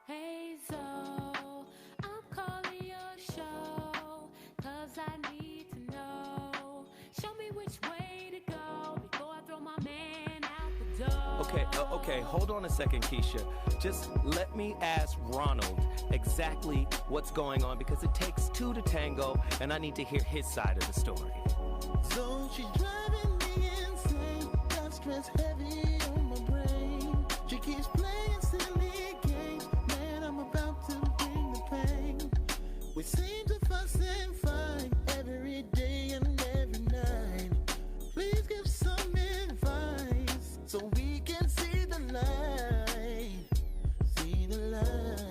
Hey Zo, I'm calling your show, 'cause I need to know. Show me which way to go before I throw my man out the door. Okay, hold on a second, Keisha. Just let me ask Ronald exactly what's going on, because it takes two to tango, and I need to hear his side of the story. So she's driving me insane, got stress heavy on my brain. She keeps playing silly games, man, I'm about to bring the pain. We seem to fuss and fight every day and every night. Please give some advice so we can see the light, see the light.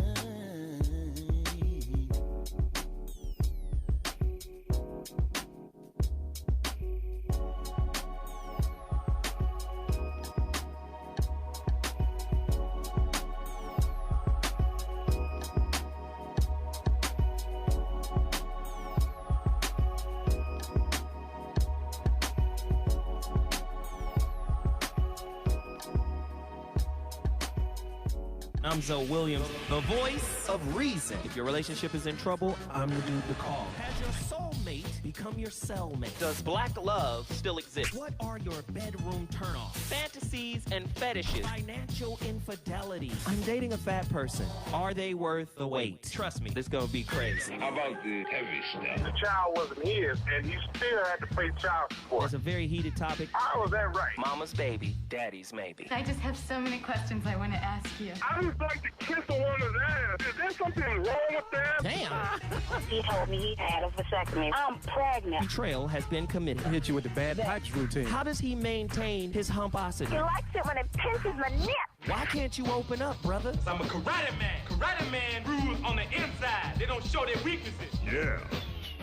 I'm Zoe Williams, the voice of reason. If your relationship is in trouble, I'm the dude to call. Has your soulmate become your cellmate? Does black love still exist? What are your bedroom turnoffs? Fantasies and fetishes. Financial infidelity. I'm dating a fat person. Are they worth the wait? Trust me, this gonna be crazy. How about the heavy stuff? The child wasn't his, and he still had to pay child support. It's a very heated topic. How was that right? Mama's baby, daddy's maybe. I just have so many questions I want to ask you. I just like to kiss a woman's ass. Is there something wrong with that? Damn. He told me he had a vasectomy. I'm pregnant. Betrayal has been committed. Hit you with the bad pipes routine. How does he maintain his humposity? He likes it when it pinches my nip. Why can't you open up, brother? I'm a karate man. Karate man rules on the inside. They don't show their weaknesses. Yeah.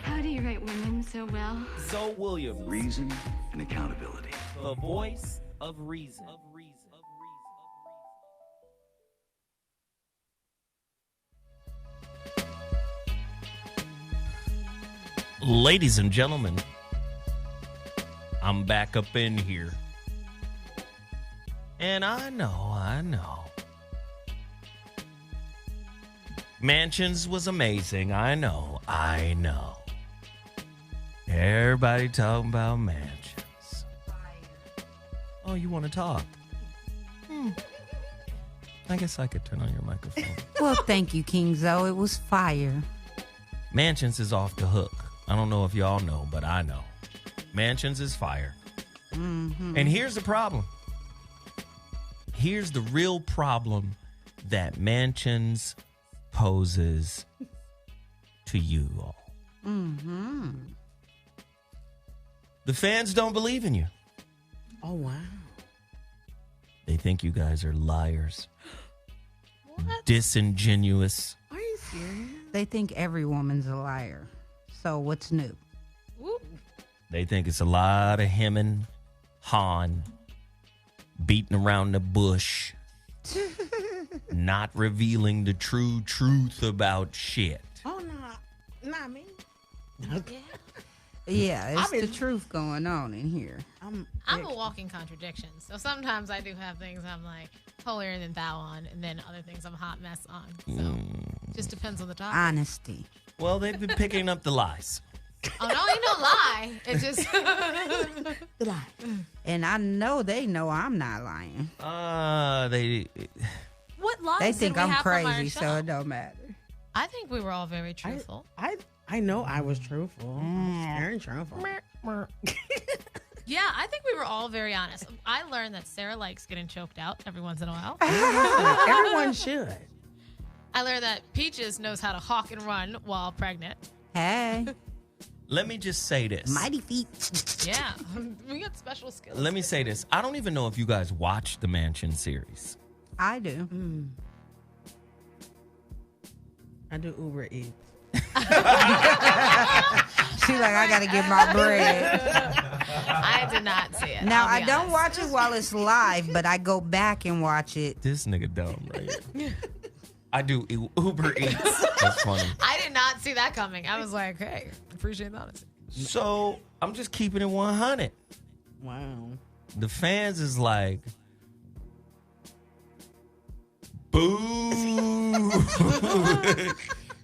How do you write women so well? Zoe Williams, Reason and accountability. the voice of reason. Ladies and gentlemen, I'm back up in here. And I know. Mansions was amazing. I know. Everybody talking about mansions. Oh, you want to talk? I guess I could turn on your microphone. Well, thank you, King Zoe. It was fire. Mansions is off the hook. I don't know if y'all know, but I know. Mansions is fire. Mm-hmm. And here's the problem. Here's the real problem that Mansions poses to you all. Mm-hmm. The fans don't believe in you. Oh, wow. They think you guys are liars. What? Disingenuous. Are you serious? They think every woman's a liar. So what's new? Whoop. They think it's a lot of hemming, hawing, beating around the bush, not revealing the true truth about shit. Oh, no. Not me. Yeah, it's the truth going on in here. I'm a walking contradiction. So sometimes I do have things I'm like holier than thou on, and then other things I'm a hot mess on. So just depends on the topic. Honesty. Well, they've been picking up the lies. Oh, no, ain't no lie. It just... lie. And I know they know I'm not lying. What lies They did think we I'm have from our crazy, show? so it don't matter. I think we were all very truthful. I know I was truthful. Very truthful. Yeah, I think we were all very honest. I learned that Sarah likes getting choked out every once in a while. Everyone should. I learned that Peaches knows how to hawk and run while pregnant. Hey. Let me just say this. Mighty feet. Yeah, we got special skills. Let me say this. I don't even know if you guys watch the Mansion series. I do. I do Uber Eats. She like, I gotta get my bread. I did not see it. Now, I'll I be don't honest. watch it while it's live, but I go back and watch it. This nigga dumb, right? I do Uber Eats. That's funny. I did not see that coming. I was like, hey, appreciate the honesty. So I'm just keeping it 100. Wow. The fans is like, boo.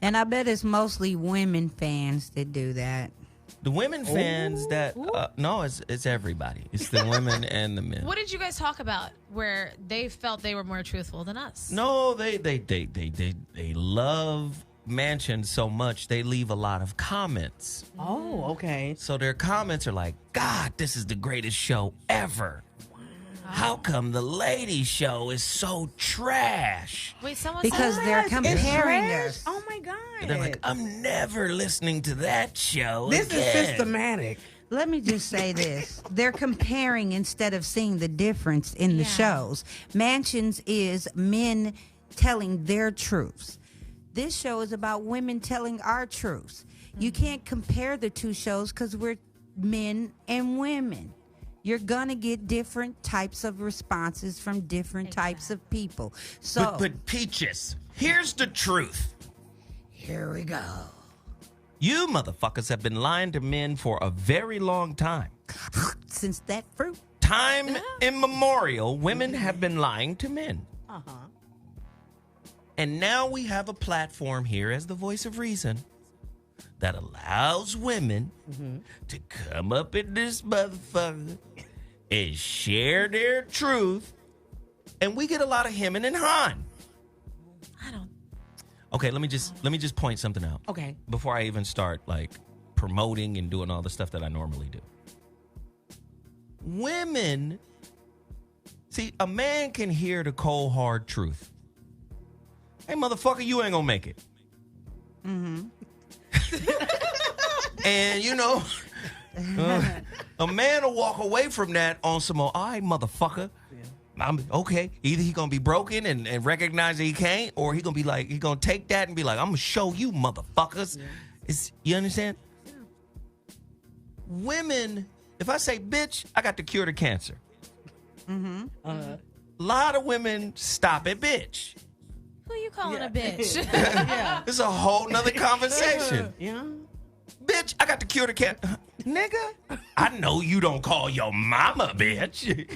And I bet it's mostly women fans that do that. The women fans that no, it's everybody. It's the women and the men. What did you guys talk about where they felt they were more truthful than us? No, they love Mansion so much they leave a lot of comments. Oh, okay. So their comments are like, God, this is the greatest show ever. How come the lady show is so trash? Wait, someone Because said they're It's comparing trash? us. Oh my God. They're like, I'm never listening to that show This again. is systematic. Let me just say this. They're comparing instead of seeing the difference in the shows. Mansions is men telling their truths. This show is about women telling our truths. You can't compare the two shows because we're men and women. You're going to get different types of responses from different types of people. So, But Peaches, here's the truth. here we go. You motherfuckers have been lying to men for a very long time. Since that fruit. Time immemorial, women have been lying to men. And now we have a platform here as the voice of reason that allows women to come up in this motherfucker and share their truth. And we get a lot of hemming and hawing. I don't. Okay, let me just point something out. Okay. Before I even start like promoting and doing all the stuff that I normally do. Women, see, a man can hear the cold hard truth. Hey, motherfucker, you ain't gonna make it. And you know, a man will walk away from that on some more, all right, motherfucker. I'm okay. Either he gonna be broken and recognize that he can't, or he gonna be like, he gonna take that and be like, I'm gonna show you motherfuckers. You understand? Women, if I say bitch, I got the cure to cancer. A lot of women stop at bitch. Who you calling a bitch? This is a whole nother conversation. Yeah. Bitch, I got the cure to cancer. Nigga, I know you don't call your mama bitch.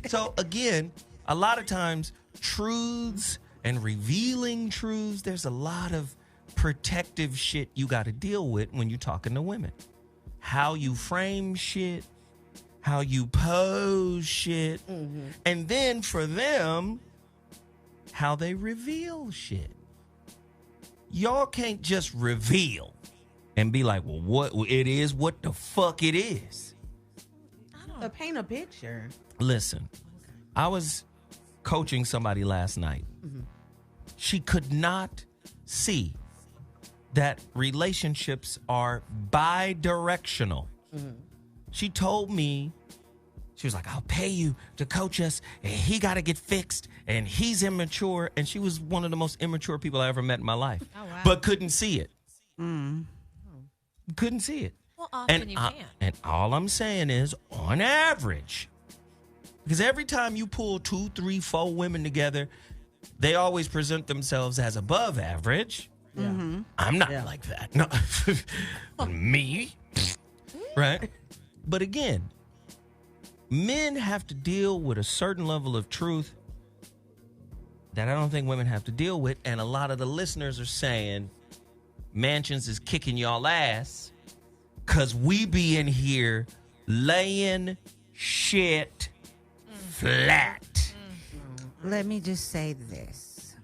So again, a lot of times truths and revealing truths, there's a lot of protective shit you got to deal with when you're talking to women. How you frame shit, how you pose shit, and then for them, how they reveal shit. Y'all can't just reveal and be like, well, what it is, what the fuck it is. To paint a picture. Listen, I was coaching somebody last night. She could not see that relationships are bi-directional. She told me, she was like, I'll pay you to coach us, and he got to get fixed, and he's immature. And she was one of the most immature people I ever met in my life, but couldn't see it. Couldn't see it. Well, often you can. And all I'm saying is, on average, because every time you pull 2, 3, 4 women together, they always present themselves as above average. I'm not like that. No, me, right? But again, men have to deal with a certain level of truth that I don't think women have to deal with. And a lot of the listeners are saying Mansions is kicking y'all ass because we be in here laying shit flat. Let me just say this.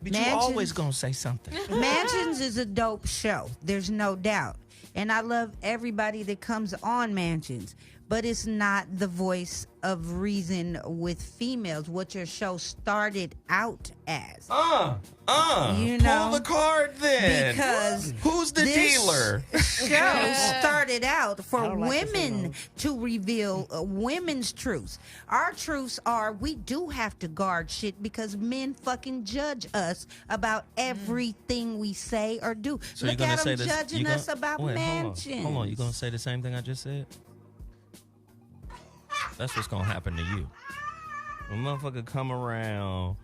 But you always gonna say something. Mansions is a dope show. There's no doubt. And I love everybody that comes on Mansions. But it's not the voice of reason with females, what your show started out as. You know? Pull the card then. Because who's the dealer? show started out for don't like women to reveal women's truths. Our truths are we do have to guard shit because men fucking judge us about everything we say or do. So Look you're gonna at say them this, judging us about mansions. Hold on, you gonna say the same thing I just said? That's what's gonna happen to you. When a motherfucker come around.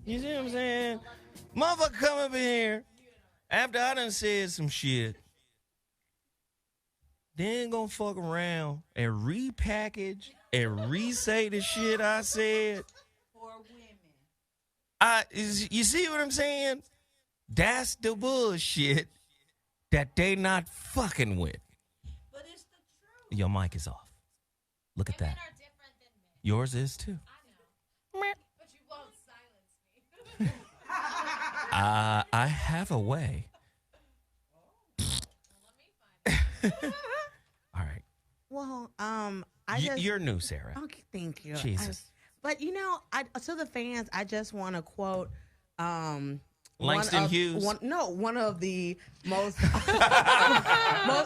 You see what I'm saying? Motherfucker come up in here after I done said some shit. Then gonna fuck around and repackage and re-say the shit I said. For women. You see what I'm saying? That's the bullshit that they not fucking with. But it's the truth. Your mic is off. Look at that. Yours is too. I have a way. All right. Well, you're new, Sarah. Okay, thank you. Jesus. But to the fans, I just want to quote Langston Hughes. One of the most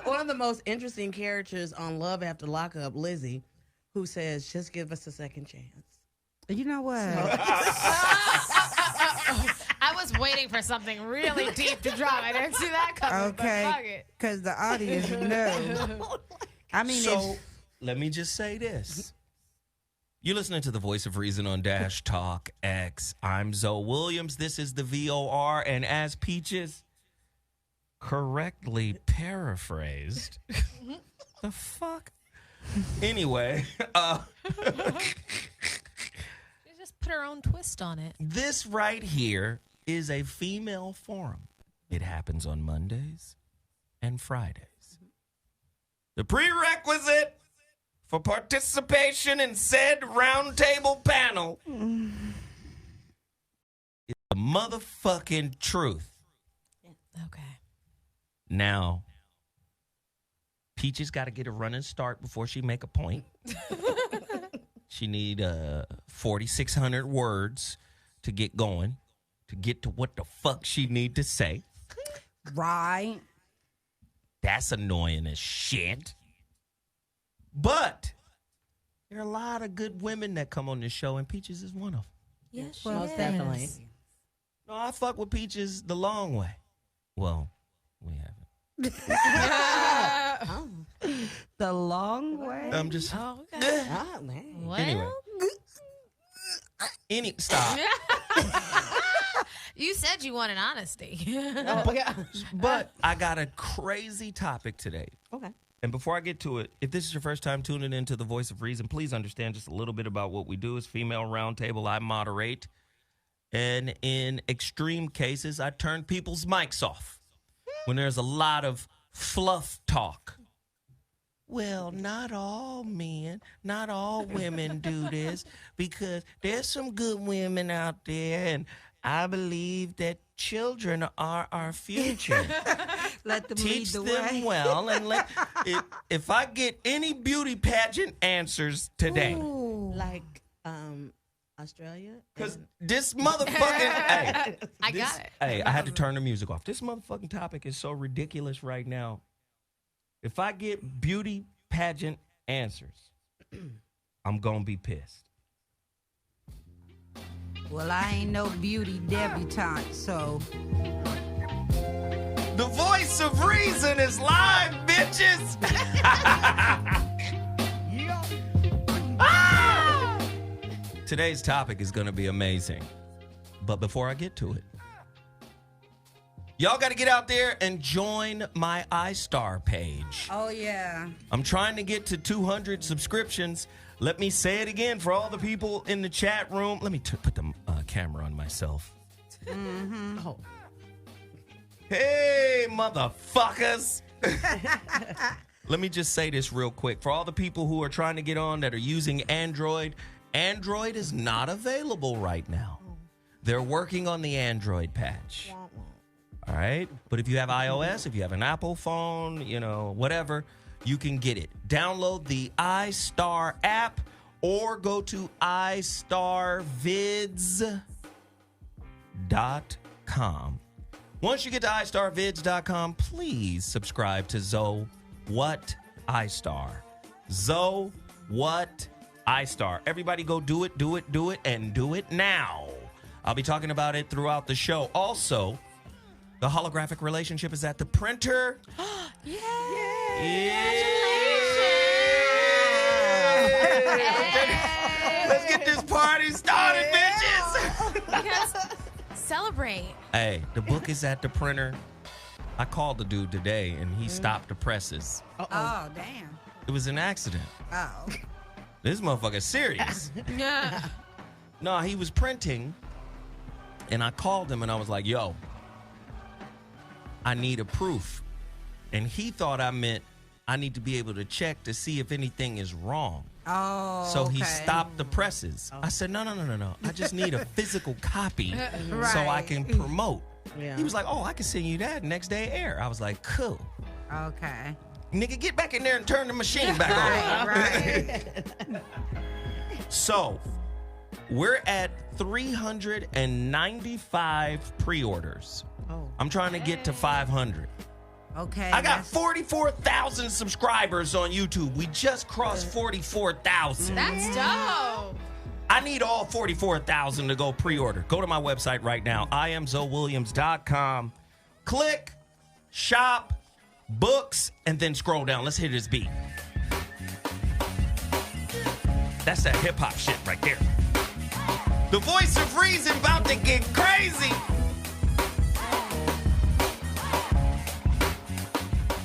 one of the most interesting characters on Love After Lockup, Lizzie, who says, "Just give us a second chance." You know what? I was waiting for something really deep to drop. I didn't see that coming. Okay, because the audience knows. I mean, so let me just say this. You're listening to the Voice of Reason on Dash Talk X. I'm Zoe Williams. This is the VOR, and as Peaches correctly paraphrased, the fuck? Anyway, She just put her own twist on it. This right here is a female forum. It happens on Mondays and Fridays. The prerequisite for participation in said roundtable panel is the motherfucking truth. Okay. Now, Peaches got to get a running start before she make a point. She need 4,600 words to get going, to get to what the fuck she need to say. Right. That's annoying as shit. But there are a lot of good women that come on this show, and Peaches is one of them. Yes, Most definitely. No, I fuck with Peaches the long way. Well, we haven't. The long way. I'm just. Oh, okay. Anyway. Stop. You said you wanted honesty. But I got a crazy topic today. Okay. And before I get to it, if this is your first time tuning into the Voice of Reason, please understand just a little bit about what we do. It's Female Roundtable. I moderate. And in extreme cases, I turn people's mics off when there's a lot of fluff talk. Well, not all men, not all women do this, because there's some good women out there, and I believe that children are our future. Let them Teach lead the them way. well, and if I get any beauty pageant answers today, Like Australia? because this motherfucking, hey, I got it. Hey, I had to turn the music off. This motherfucking topic is so ridiculous right now. If I get beauty pageant answers, I'm going to be pissed. Well, I ain't no beauty debutante, so. The Voice of Reason is live, bitches. Ah! Today's topic is going to be amazing. But before I get to it, y'all got to get out there and join my iStar page. Oh, yeah. I'm trying to get to 200 subscriptions. Let me say it again for all the people in the chat room. Let me put the camera on myself. Mm-hmm. Oh. Hey, motherfuckers. Let me just say this real quick. For all the people who are trying to get on that are using Android, Android is not available right now. They're working on the Android patch. All right? But if you have iOS, if you have an Apple phone, whatever, you can get it. Download the iStar app or go to istarvids.com. Once you get to iStarVids.com, please subscribe to What iStar. What iStar. Everybody go do it, and do it now. I'll be talking about it throughout the show. Also, the holographic relationship is at the printer. Yay! Let's get this party started, bitches. Because celebrate. Hey, the book is at the printer. I called the dude today, and he stopped the presses. Oh, damn. It was an accident. Oh. This motherfucker's serious. Yeah. No, he was printing, and I called him, and I was like, yo, I need a proof. And he thought I meant I need to be able to check to see if anything is wrong. Oh, so he stopped the presses. I said, no. I just need a physical copy so I can promote. Yeah. He was like, oh, I can send you that next day air. I was like, cool. Okay. Nigga, get back in there and turn the machine back on. Right. So, we're at 395 pre-orders. Oh. I'm trying to get to 500. Okay. I got 44,000 subscribers on YouTube. We just crossed 44,000. That's dope. I need all 44,000 to go pre-order. Go to my website right now, IamZoWilliams.com. Click, shop, books, and then scroll down. Let's hear this beat. That's that hip-hop shit right there. The voice of reason about to get crazy.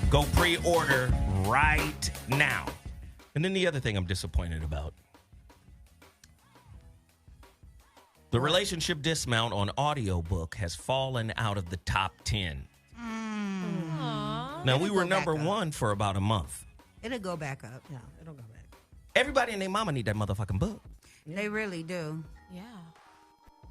Go pre-order right now. And then the other thing I'm disappointed about. The relationship dismount on audiobook has fallen out of the top 10. Now, we were number one for about a month. It'll go back up. Yeah, it'll go back. Everybody and their mama need that motherfucking book. They really do. Yeah.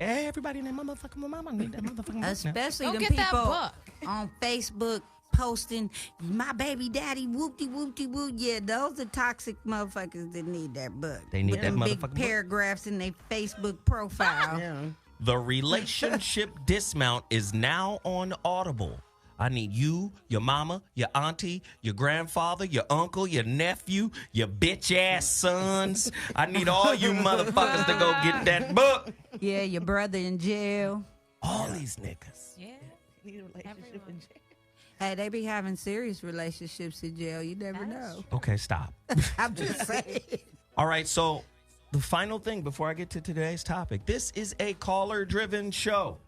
Everybody and their motherfucking mama need that motherfucking book. Especially Go the get that people book. on Facebook posting, my baby daddy, whoop-de-whoop-de-whoop. Yeah, those are toxic motherfuckers that need that book. They need with that them motherfucking big book. paragraphs in their Facebook profile. Yeah. The relationship dismount is now on Audible. I need you, your mama, your auntie, your grandfather, your uncle, your nephew, your bitch-ass sons. I need all you motherfuckers to go get that book. Yeah, your brother in jail. All these niggas. Yeah. Need a relationship in jail. Hey, they be having serious relationships in jail. You never know. Okay, stop. I'm just saying. All right, so the final thing before I get to today's topic. This is a caller-driven show.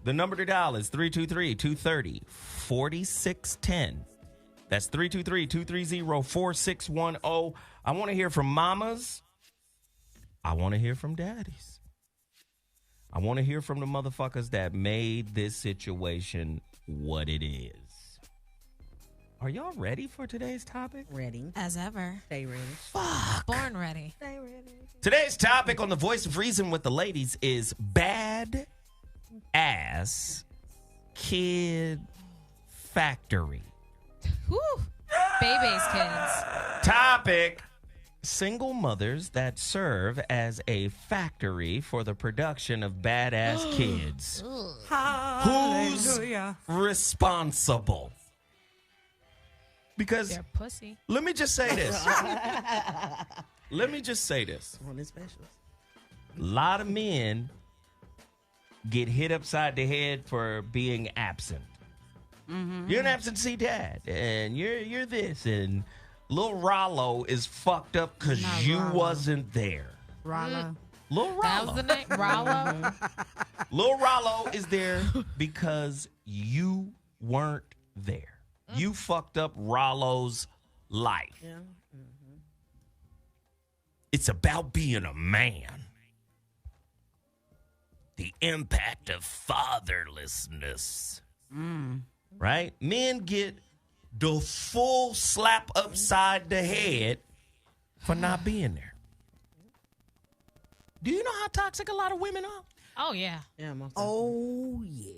The number to dial is 323-230-4610. That's 323-230-4610. I want to hear from mamas. I want to hear from daddies. I want to hear from the motherfuckers that made this situation what it is. Are y'all ready for today's topic? Ready. As ever. Stay ready. Fuck. Born ready. Stay ready. Today's topic on the Voice of Reason with the ladies is bad ass kid factory. Whew. Baby's kids. Topic: single mothers that serve as a factory for the production of badass kids. Who's responsible? Because They're pussy. let me just say this. Let me just say this. On this specialist. A lot of men get hit upside the head for being absent. Mm-hmm. You're an absentee dad, and you're this, and Lil Rollo is fucked up because you wasn't there. Rollo. Lil Rollo. That was the name? Rollo? Lil Rollo is there because you weren't there. You fucked up Rollo's life. Yeah. It's about being a man. The impact of fatherlessness. Right? Men get the full slap upside the head for not being there. Do you know how toxic a lot of women are? Oh, yeah. Yeah, most Oh, yeah.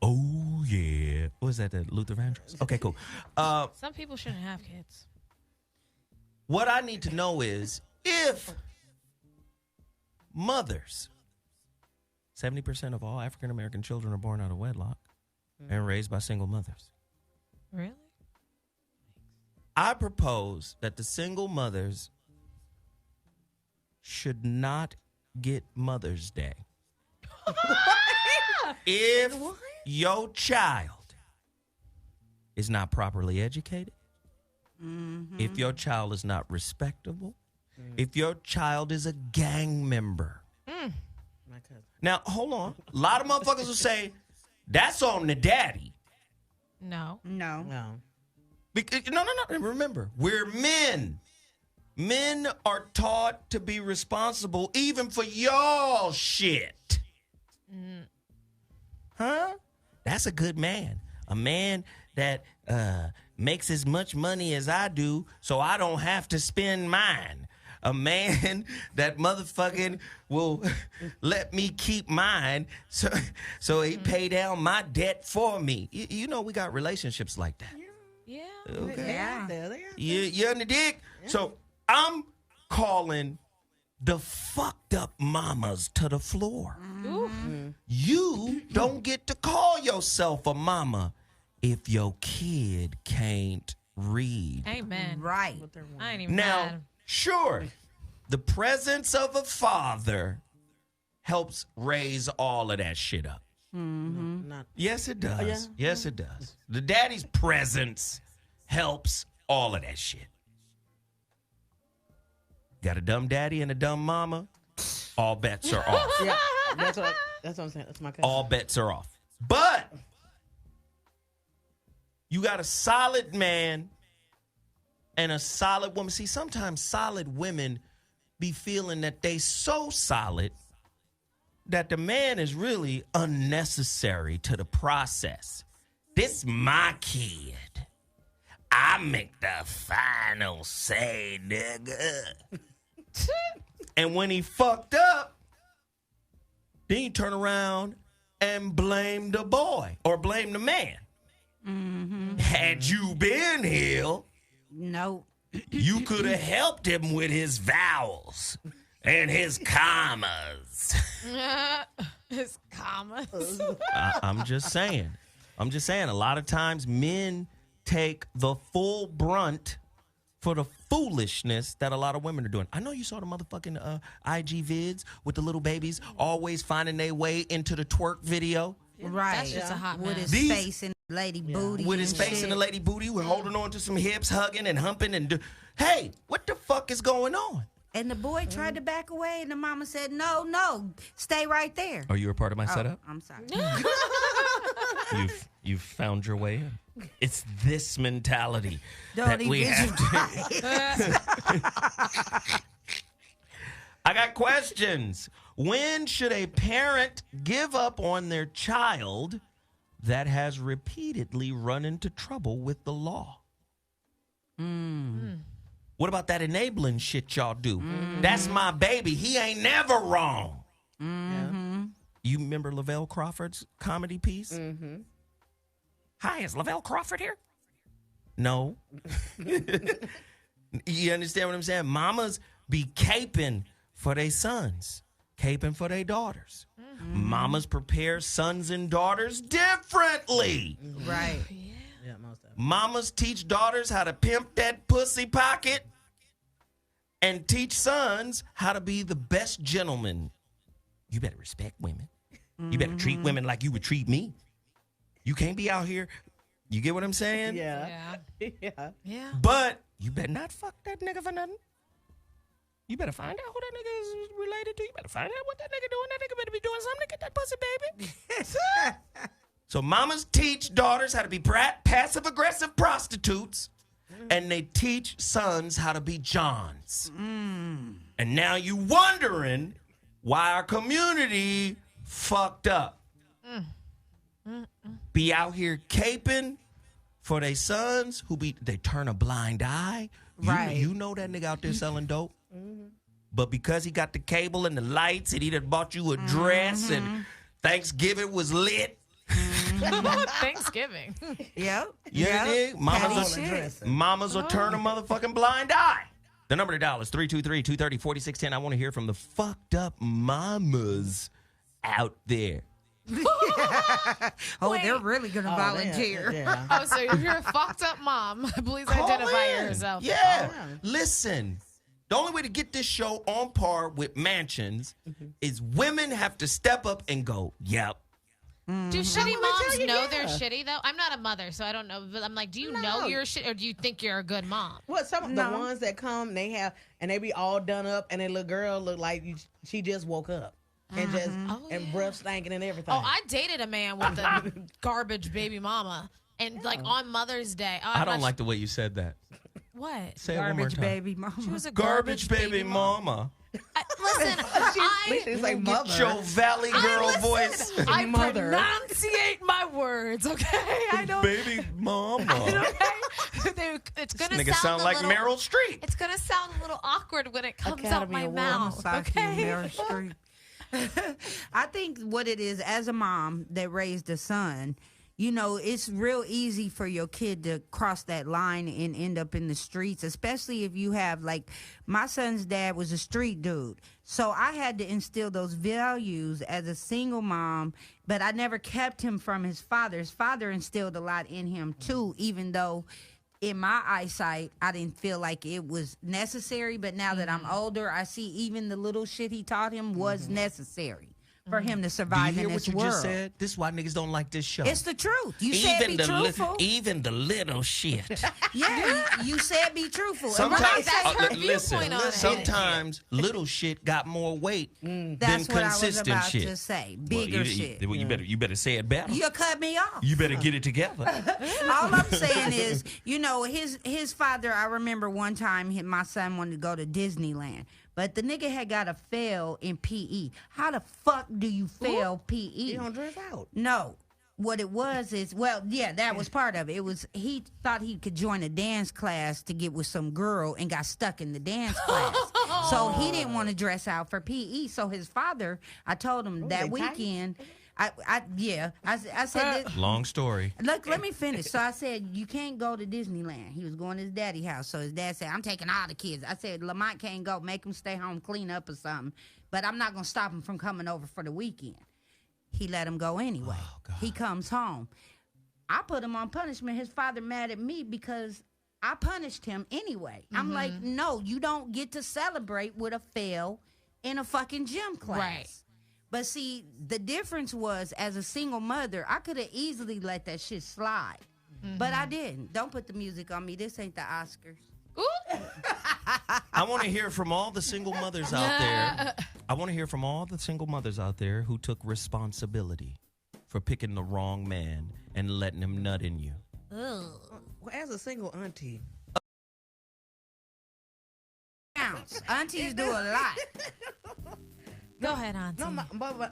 Oh, yeah. What was that, the Luther Vandross? Okay, cool. Some people shouldn't have kids. What I need to know is if mothers, 70% of all African-American children are born out of wedlock, and raised by single mothers. Really? I propose that the single mothers should not get Mother's Day. If your child is not properly educated, if your child is not respectable, if your child is a gang member. Now, hold on. A lot of motherfuckers will say, that's on the daddy. No. Because, no. Remember, we're men. Men are taught to be responsible even for y'all shit. Huh? That's a good man. A man that makes as much money as I do so I don't have to spend mine. A man that motherfucking will let me keep mine so he pay down my debt for me. You know we got relationships like that. Yeah. Okay. Yeah. You on the dick? Yeah. So I'm calling the fucked up mamas to the floor. You don't get to call yourself a mama if your kid can't read. Amen. Right. I ain't even Now, mad. sure, the presence of a father helps raise all of that shit up. Yes, it does. Yes, it does. The daddy's presence helps all of that shit. Got a dumb daddy and a dumb mama, all bets are off. Yeah, that's what I'm saying. That's my cousin. All bets are off. But you got a solid man and a solid woman. See, sometimes solid women be feeling that they so solid that the man is really unnecessary to the process. This my kid. I make the final say, nigga. And when he fucked up, then you turn around and blame the boy or blame the man. Had you been here, no, you could have helped him with his vowels and his commas. His commas. I'm just saying. A lot of times men take the full brunt for the foolishness that a lot of women are doing. I know you saw the motherfucking IG vids with the little babies always finding their way into the twerk video. Right. That's just a hot with mess. his face in the lady booty. With his face in the lady booty, we're holding on to some hips, hugging and humping. And hey, what the fuck is going on? And the boy tried to back away, and the mama said, no, stay right there. Are you a part of my setup? I'm sorry. You've found your way in. It's this mentality that Don't we even have to. I got questions. When should a parent give up on their child that has repeatedly run into trouble with the law? What about that enabling shit y'all do? That's my baby. He ain't never wrong. You remember Lavelle Crawford's comedy piece? Hi, is Lavelle Crawford here? No. You understand what I'm saying? Mamas be caping for their sons, caping for their daughters. Mamas prepare sons and daughters differently. Right. Yeah, most of them. Mamas teach daughters how to pimp that pussy pocket and teach sons how to be the best gentleman. You better respect women. You better treat women like you would treat me. You can't be out here. You get what I'm saying? Yeah. But you better not fuck that nigga for nothing. You better find out who that nigga is related to. You better find out what that nigga doing. That nigga better be doing something to get that pussy, baby. So mamas teach daughters how to be passive-aggressive prostitutes, and they teach sons how to be Johns. And now you wondering why our community fucked up. Be out here caping for their sons they turn a blind eye. Right. You know that nigga out there selling dope. But because he got the cable and the lights and he done bought you a dress and Thanksgiving was lit. Thanksgiving. Yep. Yeah, dig? Mamas will turn a motherfucking blind eye. The number to dial is 323-230-4610. I want to hear from the fucked up mamas out there. Oh, Wait. they're really going to volunteer. Yeah. Oh, so if you're a fucked up mom, please identify yourself. Yeah. Listen, the only way to get this show on par with Mansions is women have to step up and go, yep. Do shitty moms know they're shitty, though? I'm not a mother, so I don't know. But I'm like, do you know you're shit, or do you think you're a good mom? Well, some of the ones that come, they be all done up, and their little girl look like she just woke up. And just and breath stinking and everything. Oh, I dated a man with a garbage baby mama, and like on Mother's Day. Oh, I don't like the way you said that. What? Say it one more Garbage time. baby mama. She was a Garbage baby mama. Listen, she's like mother. Get your Valley girl voice. I Mother. pronunciate my words, okay? I don't. Baby mama. It's gonna Nigga sound like little, Meryl Streep. It's gonna sound a little awkward when it comes out Academy my Award. mouth. Okay. Meryl Streep. I think what it is, as a mom that raised a son, you know, it's real easy for your kid to cross that line and end up in the streets, especially if you have, like, my son's dad was a street dude. So I had to instill those values as a single mom, but I never kept him from his father. His father instilled a lot in him, too, even though in my eyesight, I didn't feel like it was necessary. But now that I'm older, I see even the little shit he taught him was necessary for him to survive Do you hear in this what you world. just said? This is why niggas don't like this show. It's the truth. You said be truthful. Even the little shit. Yeah, you said be truthful. Sometimes, That's her listen, viewpoint on it. sometimes little shit got more weight than That's what I was consistent about shit. to say. Well, Bigger shit. You better say it better. You cut me off. You better get it together. All I'm saying is, you know, his father, I remember one time my son wanted to go to Disneyland. But the nigga had got a fail in PE. How the fuck do you fail PE? You don't dress out. No. What it was is, well, yeah, that was part of it. It was, he thought he could join a dance class to get with some girl and got stuck in the dance class. So he didn't want to dress out for PE. So his father, I told him that weekend, I said, Long story. look, let me finish. So I said, you can't go to Disneyland. He was going to his daddy's house. So his dad said, I'm taking all the kids. I said, Lamont can't go. Make him stay home, clean up or something. But I'm not going to stop him from coming over for the weekend. He let him go anyway. He comes home. I put him on punishment. His father mad at me because I punished him anyway. I'm like, no, you don't get to celebrate with a fail in a fucking gym class. Right. But see, the difference was, as a single mother, I could have easily let that shit slide. But I didn't. Don't put the music on me. This ain't the Oscars. I want to hear from all the single mothers out there. I want to hear from all the single mothers out there who took responsibility for picking the wrong man and letting him nut in you. Well, as a single auntie. Aunties do a lot. Go ahead, Auntie. No,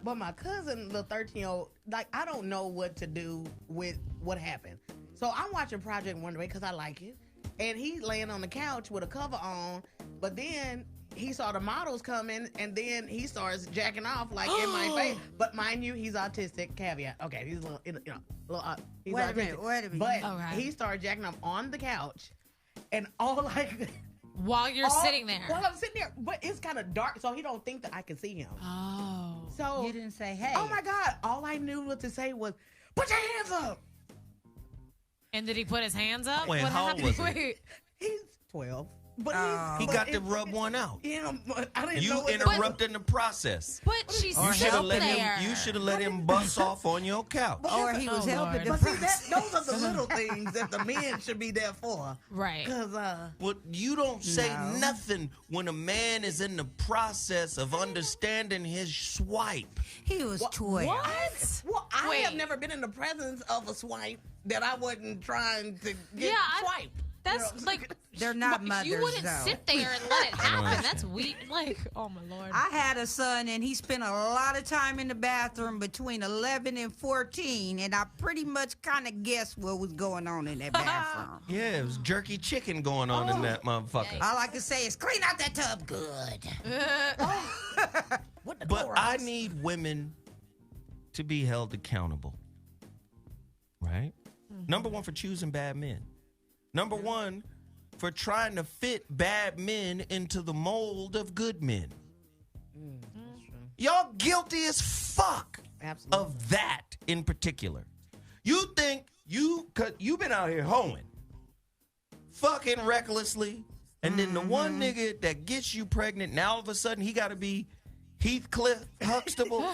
but my cousin, the 13-year-old, like, I don't know what to do with what happened. So I'm watching Project Wonder because I like it. And he's laying on the couch with a cover on, but then he saw the models coming, and then he starts jacking off like in my face. But mind you, he's autistic. Caveat. Okay, he's a little, he's Wait a autistic. minute, wait a minute. But he started jacking off on the couch, and all like while you're sitting there. While I'm sitting there, but it's kind of dark, so he don't think that I can see him. Oh. So you didn't say, hey. Oh my God! All I knew what to say was, "Put your hands up." And did he put his hands up? Wait, what how old happened? was he? Wait. He's 12. But he got to rub one out. Yeah, but I didn't know. You interrupted the process. But she's You should have let there. him. You should have let him bust off on your couch. Or he was helping the But see, process. those are the little things that the men should be there for. Right. Because well, you don't say nothing when a man is in the process of understanding his swipe. He was 12. What? Well, I have never been in the presence of a swipe that I wasn't trying to get swiped. That's like they're not mothers. You wouldn't though. sit there and let it happen. That's weird. Like, oh my Lord. I had a son, and he spent a lot of time in the bathroom between 11 and 14, and I pretty much kind of guessed what was going on in that bathroom. Yeah, it was jerky chicken going on in that motherfucker. All I can say is clean out that tub good. But I need women to be held accountable. Right? Number one, for choosing bad men. Number one, for trying to fit bad men into the mold of good men. Y'all guilty as fuck of that. in particular. You think you've been out here hoeing, fucking recklessly, and then the one nigga that gets you pregnant, now all of a sudden he got to be Heathcliff Huxtable.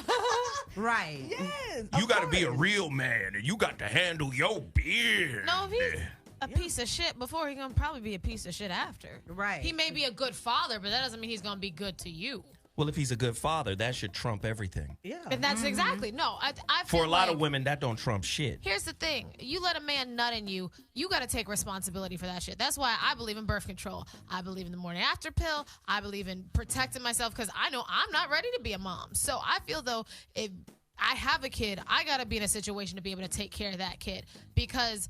Right. Yes. You got to be a real man, and you got to handle your beard. No, if he's a piece of shit before, he's gonna probably be a piece of shit after. Right. He may be a good father, but that doesn't mean he's gonna be good to you. Well, if he's a good father, that should trump everything. Yeah. And that's exactly no. I For feel a lot like, of women, that don't trump shit. Here's the thing: you let a man nut in you, you got to take responsibility for that shit. That's why I believe in birth control. I believe in the morning after pill. I believe in protecting myself because I know I'm not ready to be a mom. So I feel though if I have a kid, I got to be in a situation to be able to take care of that kid because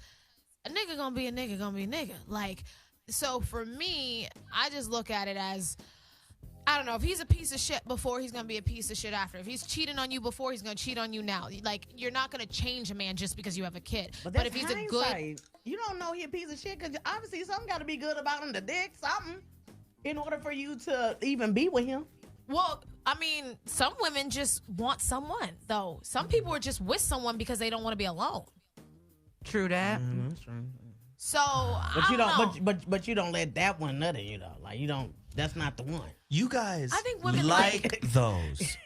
a nigga gonna be a nigga gonna be a nigga. Like, so for me, I just look at it as, I don't know, if he's a piece of shit before, he's going to be a piece of shit after. If he's cheating on you before, he's going to cheat on you now. Like, you're not going to change a man just because you have a kid. But if he's a good... You don't know he's a piece of shit because obviously something got to be good about him, the dick, something, in order for you to even be with him. Well, I mean, some women just want someone, though. Some people are just with someone because they don't want to be alone. True that. That's true. So, but you don't know. But you don't let that one nut in you though. Like you don't. That's not the one. You guys I think women like those.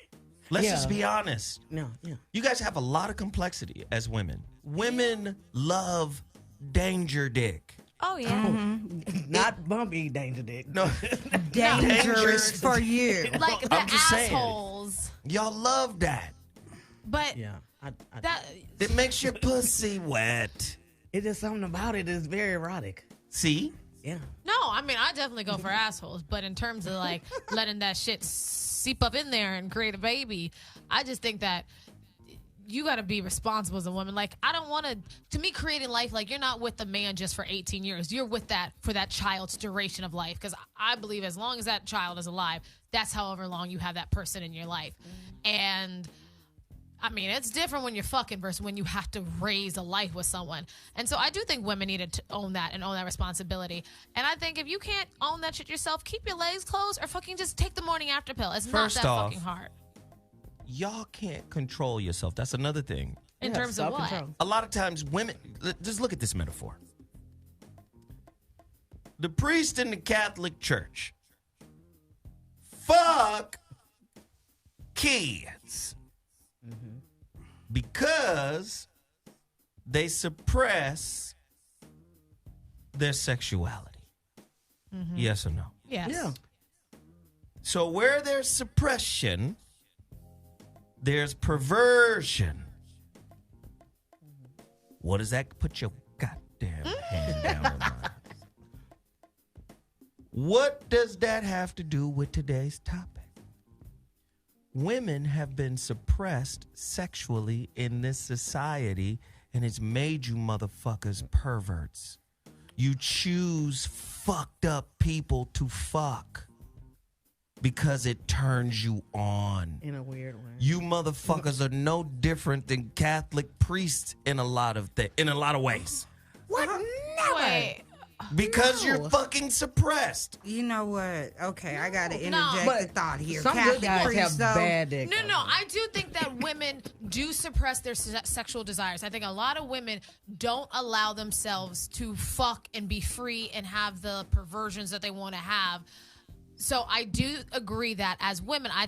Let's just be honest. No, yeah. You guys have a lot of complexity as women. Women love danger dick. Oh, yeah. Not bumpy danger dick. No. Dangerous for you. Like the I'm just saying. assholes. Y'all love that. But Yeah. It makes your pussy wet. It's just something about it is very erotic. See? Yeah. no, I mean, I definitely go for assholes. But in terms of like letting that shit seep up in there and create a baby, I just think that you got to be responsible as a woman. Like, I don't want to me, creating life, like, you're not with the man just for 18 years. You're with that for that child's duration of life. Because I believe as long as that child is alive, that's however long you have that person in your life. And I mean, it's different when you're fucking versus when you have to raise a life with someone. And so I do think women need to own that and own that responsibility. And I think if you can't own that shit yourself, keep your legs closed or fucking just take the morning after pill. It's not that fucking hard. Y'all can't control yourself. That's another thing. In terms of what? A lot of times women, just look at this metaphor. The priest in the Catholic Church fuck kids because they suppress their sexuality. Yes or no? Yes. Yeah. So where there's suppression, there's perversion. What does that put your goddamn hand down on mine? What does that have to do with today's topic? Women have been suppressed sexually in this society, and it's made you motherfuckers perverts. You choose fucked up people to fuck because it turns you on. In a weird way. You motherfuckers are no different than Catholic priests in a lot of ways. What? Never. Wait. Because you're fucking suppressed. You know what? Okay, I got to interject a thought here. Some good guys have bad dick. No, I do think that women do suppress their sexual desires. I think a lot of women don't allow themselves to fuck and be free and have the perversions that they want to have. So I do agree that as women, I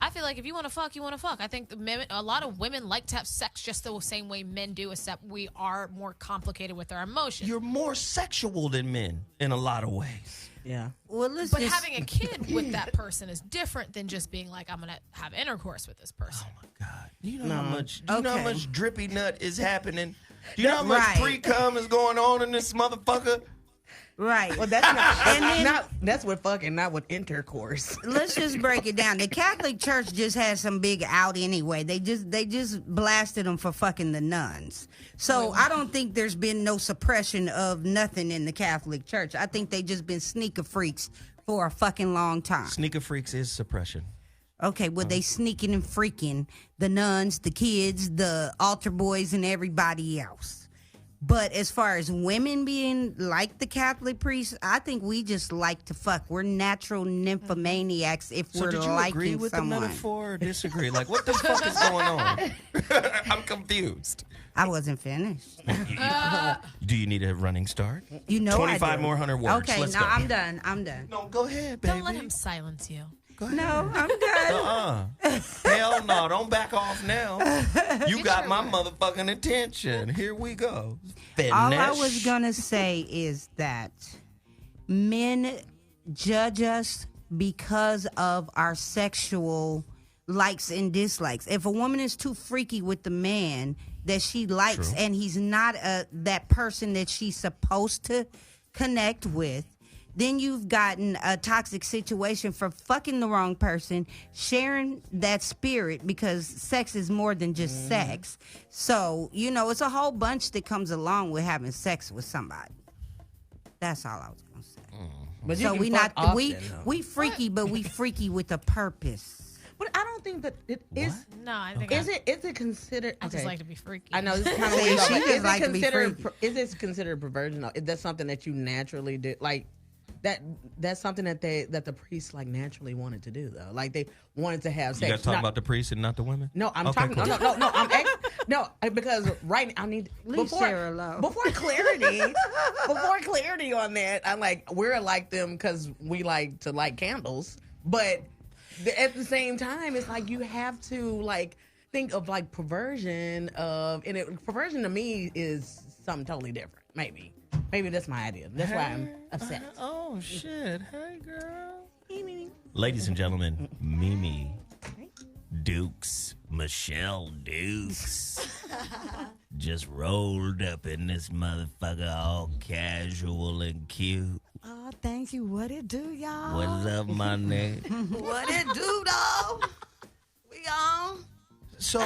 feel like if you want to fuck, you want to fuck. I think a lot of women like to have sex just the same way men do, except we are more complicated with our emotions. You're more sexual than men in a lot of ways. Yeah. Well, but having a kid with that person is different than just being like, I'm going to have intercourse with this person. Oh, my God. You know how much drippy nut is happening? Do you know how much pre-cum is going on in this motherfucker? Right. Well, that's that's with fucking, not with intercourse. Let's just break it down. The Catholic Church just had some big out anyway. They just blasted them for fucking the nuns. So I don't think there's been no suppression of nothing in the Catholic Church. I think they just been sneaker freaks for a fucking long time. Sneaker freaks is suppression. Okay, well, they sneaking and freaking the nuns, the kids, the altar boys, and everybody else. But as far as women being like the Catholic priests, I think we just like to fuck. We're natural nymphomaniacs if So we're did you liking agree with someone. the metaphor or disagree? Like, what the fuck is going on? I'm confused. I wasn't finished. Do you need a running start? You know 25 I do. more 100 words. Okay, Let's no, go. I'm done. I'm done. No, go ahead, baby. Don't let him silence you. No, I'm done. Hell no, don't back off now. You got my motherfucking attention. Here we go. All I was going to say is that men judge us because of our sexual likes and dislikes. If a woman is too freaky with the man that she likes True. and he's not that person that she's supposed to connect with, then you've gotten a toxic situation for fucking the wrong person, sharing that spirit, because sex is more than just sex. So, you know, it's a whole bunch that comes along with having sex with somebody. That's all I was going to say. But you So can we fuck not we often, though. we freaky, but we freaky with a purpose. But I don't think that it is. No, I think Is it considered? I just okay. like to be freaky. I know this is kind of See, weird. she But just is like it to be considered? freaky. Is this considered perversion? Though? Is that something that you naturally do? Like that's something that the priests like naturally wanted to do though. Like they wanted to have You sex. guys talking Not- about the priests and not the women? No, I'm Okay, talking. cool. No. No, because right now I need Leave Sarah alone. before clarity. Before clarity on that, I'm like we're like them because we like to light candles, but at the same time, it's like you have to like think of like perversion perversion to me is something totally different. Maybe that's my idea. That's why I'm upset. Oh, shit. Hey, girl. Ladies and gentlemen, Mimi Dukes, Michelle Dukes, just rolled up in this motherfucker all casual and cute. Oh, thank you. What it do, y'all? What's up, my nigga? What it do, dog? We on? So,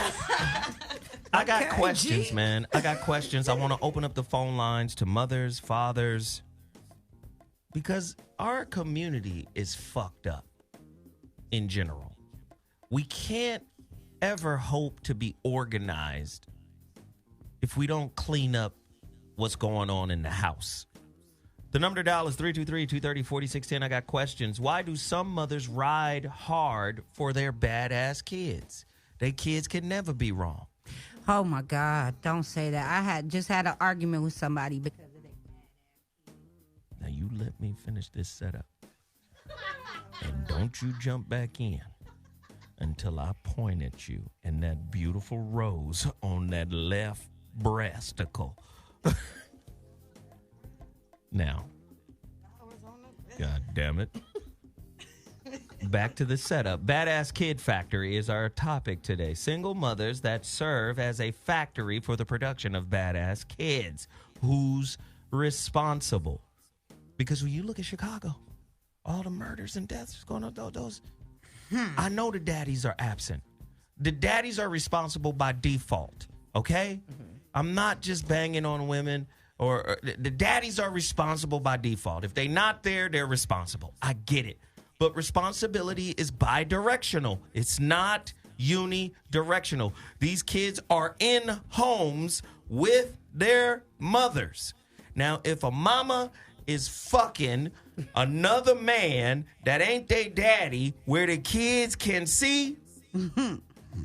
I got Okay, questions, G. man. I got questions. I want to open up the phone lines to mothers, fathers, because our community is fucked up in general. We can't ever hope to be organized if we don't clean up what's going on in the house. The number to dial is 323-230-4610. I got questions. Why do some mothers ride hard for their badass kids? Their kids can never be wrong. Oh my God! Don't say that. I had an argument with somebody because of that. Now you let me finish this setup. And don't you jump back in until I point at you and that beautiful rose on that left breasticle. Now, God damn it. Back to the setup. Badass Kid Factory is our topic today. Single mothers that serve as a factory for the production of badass kids. Who's responsible? Because when you look at Chicago, all the murders and deaths going on, those. I know the daddies are absent. The daddies are responsible by default, okay? I'm not just banging on women. Or the daddies are responsible by default. If they're not there, they're responsible. I get it. But responsibility is bi-directional. It's not unidirectional. These kids are in homes with their mothers. Now, if a mama is fucking another man that ain't their daddy where the kids can see,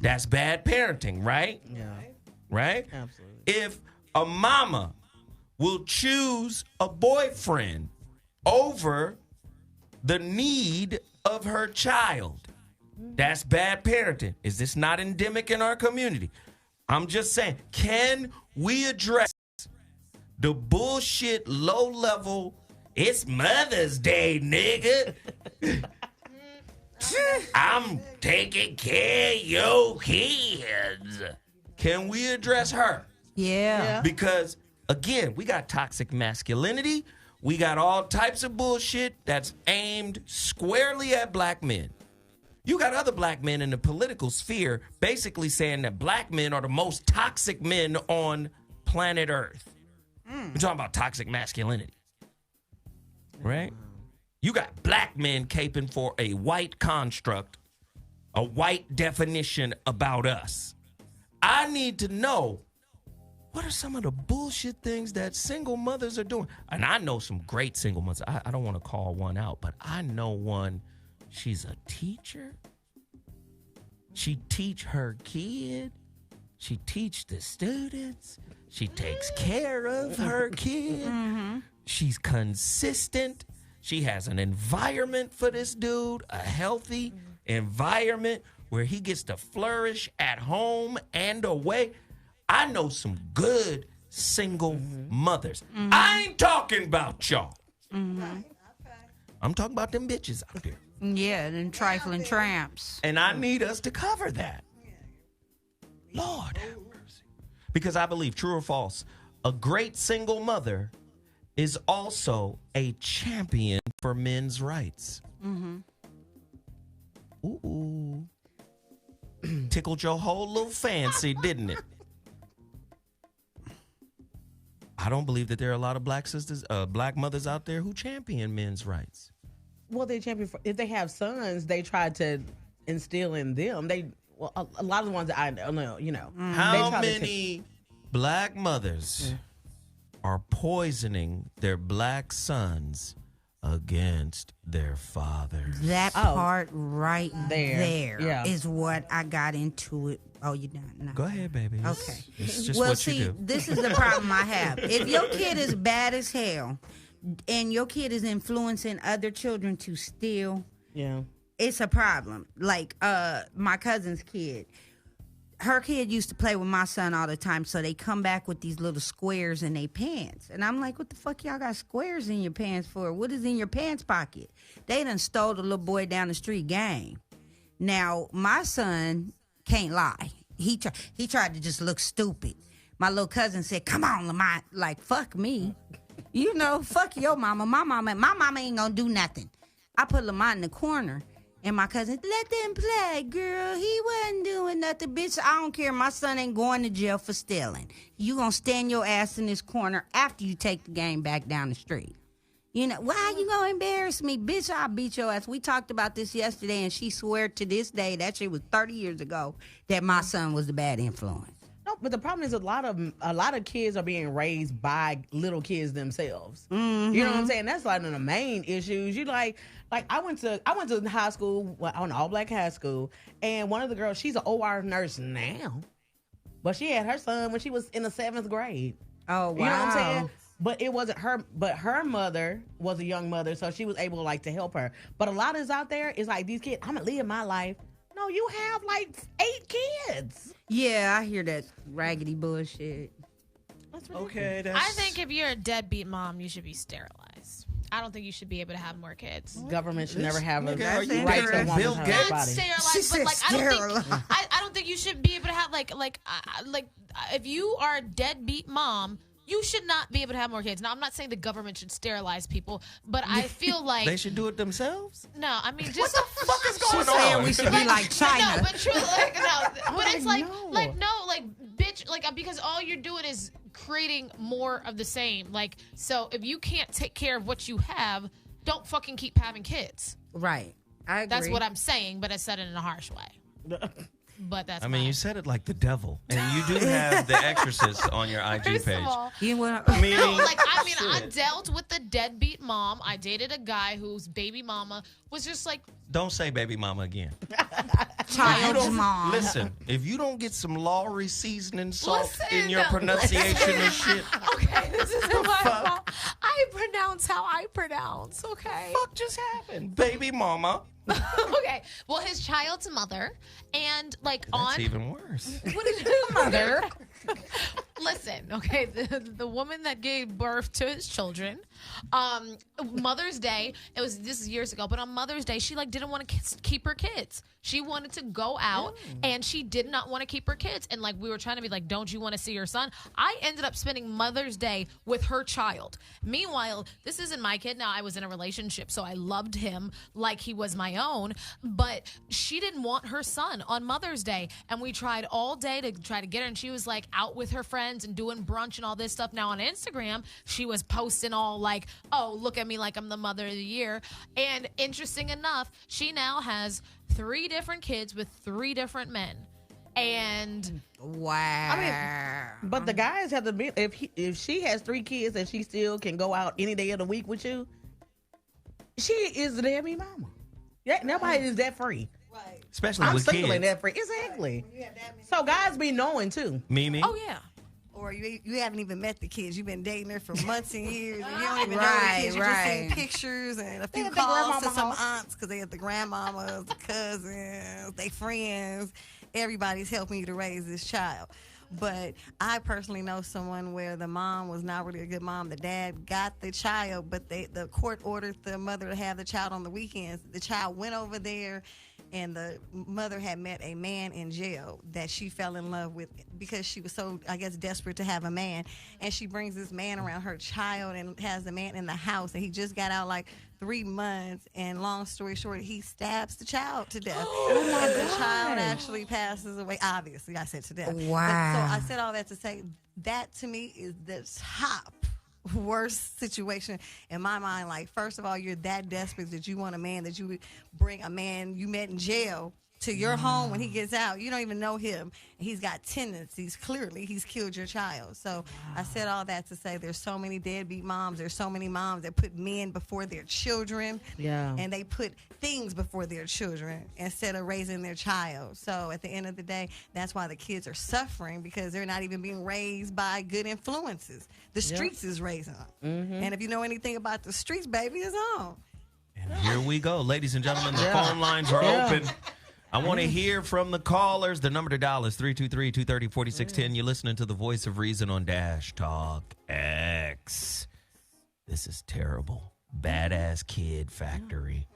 that's bad parenting, right? Yeah. Right? Absolutely. If a mama will choose a boyfriend over the need of her child, that's bad parenting. Is this not endemic in our community? I'm just saying, can we address the bullshit low-level, it's Mother's Day, nigga. I'm taking care of your kids. Can we address her? Yeah. Because, again, we got toxic masculinity. We got all types of bullshit that's aimed squarely at black men. You got other black men in the political sphere basically saying that black men are the most toxic men on planet Earth. We're talking about toxic masculinity. Right? You got black men caping for a white construct, a white definition about us. I need to know What are some of the bullshit things that single mothers are doing? And I know some great single mothers. I don't want to call one out, but I know one. She's a teacher. She teach her kid. She teach the students. She takes care of her kid. Mm-hmm. She's consistent. She has an environment for this dude, a healthy environment where he gets to flourish at home and away. I know some good single mothers. I ain't talking about y'all. I'm talking about them bitches out there. Yeah, them trifling tramps. And I need us to cover that. Lord have mercy. Because I believe, true or false, a great single mother is also a champion for men's rights. Ooh. Tickled your whole little fancy, didn't it? I don't believe that there are a lot of black sisters, black mothers out there who champion men's rights. Well, they champion if they have sons, they try to instill in them. A lot of the ones that I know, How many black mothers are poisoning their black sons against their fathers? That part right there is what I got into it. Oh, you're done? No. Go ahead, baby. Okay. It's just what you do. This is the problem I have. If your kid is bad as hell and your kid is influencing other children to steal, it's a problem. Like my cousin's kid. Her kid used to play with my son all the time, so they come back with these little squares in their pants. And I'm like, what the fuck y'all got squares in your pants for? What is in your pants pocket? They done stole the little boy down the street game. Now, my son can't lie. He tried to just look stupid. My little cousin said, come on, Lamont. Like, fuck me. Fuck your mama. My mama ain't gonna do nothing. I put Lamont in the corner. And my cousin, let them play, girl. He wasn't doing nothing, bitch. I don't care. My son ain't going to jail for stealing. You gonna stand your ass in this corner after you take the game back down the street. Why you gonna embarrass me? Bitch, I'll beat your ass. We talked about this yesterday, and she swear to this day, that shit was 30 years ago, that my son was the bad influence. No, but the problem is a lot of kids are being raised by little kids themselves. Mm-hmm. You know what I'm saying? That's like one of the main issues. You like I went to high school, an all black high school, and one of the girls, she's an OR nurse now, but she had her son when she was in the 7th grade. Oh wow! You know what I'm saying? But it wasn't her. But her mother was a young mother, so she was able to help her. But a lot is out there is like these kids. I'm gonna live my life. No, you have 8 kids. Yeah, I hear that raggedy bullshit. Okay, I think if you're a deadbeat mom, you should be sterilized. I don't think you should be able to have more kids. Government should never have a right to a woman's body. Not sterilized, but I don't think you should be able to have if you are a deadbeat mom, you should not be able to have more kids. Now, I'm not saying the government should sterilize people, but I feel like they should do it themselves. No, I mean, just what the fuck is going on? Saying we should be like China. No, but truly, but it's bitch, because all you're doing is creating more of the same. So if you can't take care of what you have, don't fucking keep having kids. Right. I agree. That's what I'm saying, but I said it in a harsh way. But that's you said it like the devil, and you do have The Exorcist on your IG First page. Of all, I dealt with the deadbeat mom. I dated a guy whose baby mama was just like. Don't say baby mama again. Child's mom. Listen, if you don't get some Lawry seasoning salt in your pronunciation of shit. Okay, this isn't my fault. I pronounce how I pronounce. Okay. What the fuck just happened, baby mama? Okay. Well, his child's mother, and That's even worse. What is his mother? Listen, okay, the woman that gave birth to his children, Mother's Day, this is years ago, but on Mother's Day, she didn't want to keep her kids. She wanted to go out, and she did not want to keep her kids. And we were trying to be don't you want to see your son? I ended up spending Mother's Day with her child. Meanwhile, this isn't my kid. Now, I was in a relationship, so I loved him like he was my own. But she didn't want her son on Mother's Day. And we tried all day to try to get her. And she was out with her friends and doing brunch and all this stuff. Now, on Instagram, she was posting all oh, look at me like I'm the mother of the year. And interesting enough, she now has 3 different kids with 3 different men. And wow. I mean, but the guys have to be, if she has 3 kids and she still can go out any day of the week with you, she is the deadbeat mama. Yeah, nobody is that free. Right. Especially I'm with single kids. and that free. Exactly. So guys be knowing too. Mimi? Oh, yeah. Or you haven't even met the kids. You've been dating her for months and years. And you don't even know Right, the kids. You just right. seen pictures and a few at the calls to grandmama some house. aunts because they have the grandmamas, the cousins, they friends. Everybody's helping you to raise this child. But I personally know someone where the mom was not really a good mom. The dad got the child, but the court ordered the mother to have the child on the weekends. The child went over there, and the mother had met a man in jail that she fell in love with because she was so, I guess, desperate to have a man. And she brings this man around her child and has the man in the house. And he just got out like 3 months. And long story short, he stabs the child to death. Oh, my and the God. child actually passes away. Obviously, I said to death. Wow. But, so I said all that to say that to me is the top worst situation in my mind. Like, first of all, you're that desperate that you want a man, that you would bring a man you met in jail to your home when he gets out. You don't even know him. And he's got tendencies. Clearly, he's killed your child. So I said all that to say there's so many deadbeat moms. There's so many moms that put men before their children. Yeah. And they put things before their children instead of raising their child. So at the end of the day, that's why the kids are suffering, because they're not even being raised by good influences. The streets is raising them. Mm-hmm. And if you know anything about the streets, baby, it's on. And here we go. Ladies and gentlemen, the phone lines are open. I want to hear from the callers. The number to dial is 323-230-4610. You're listening to the Voice of Reason on Dash Talk X. This is terrible. Badass Kid Factory.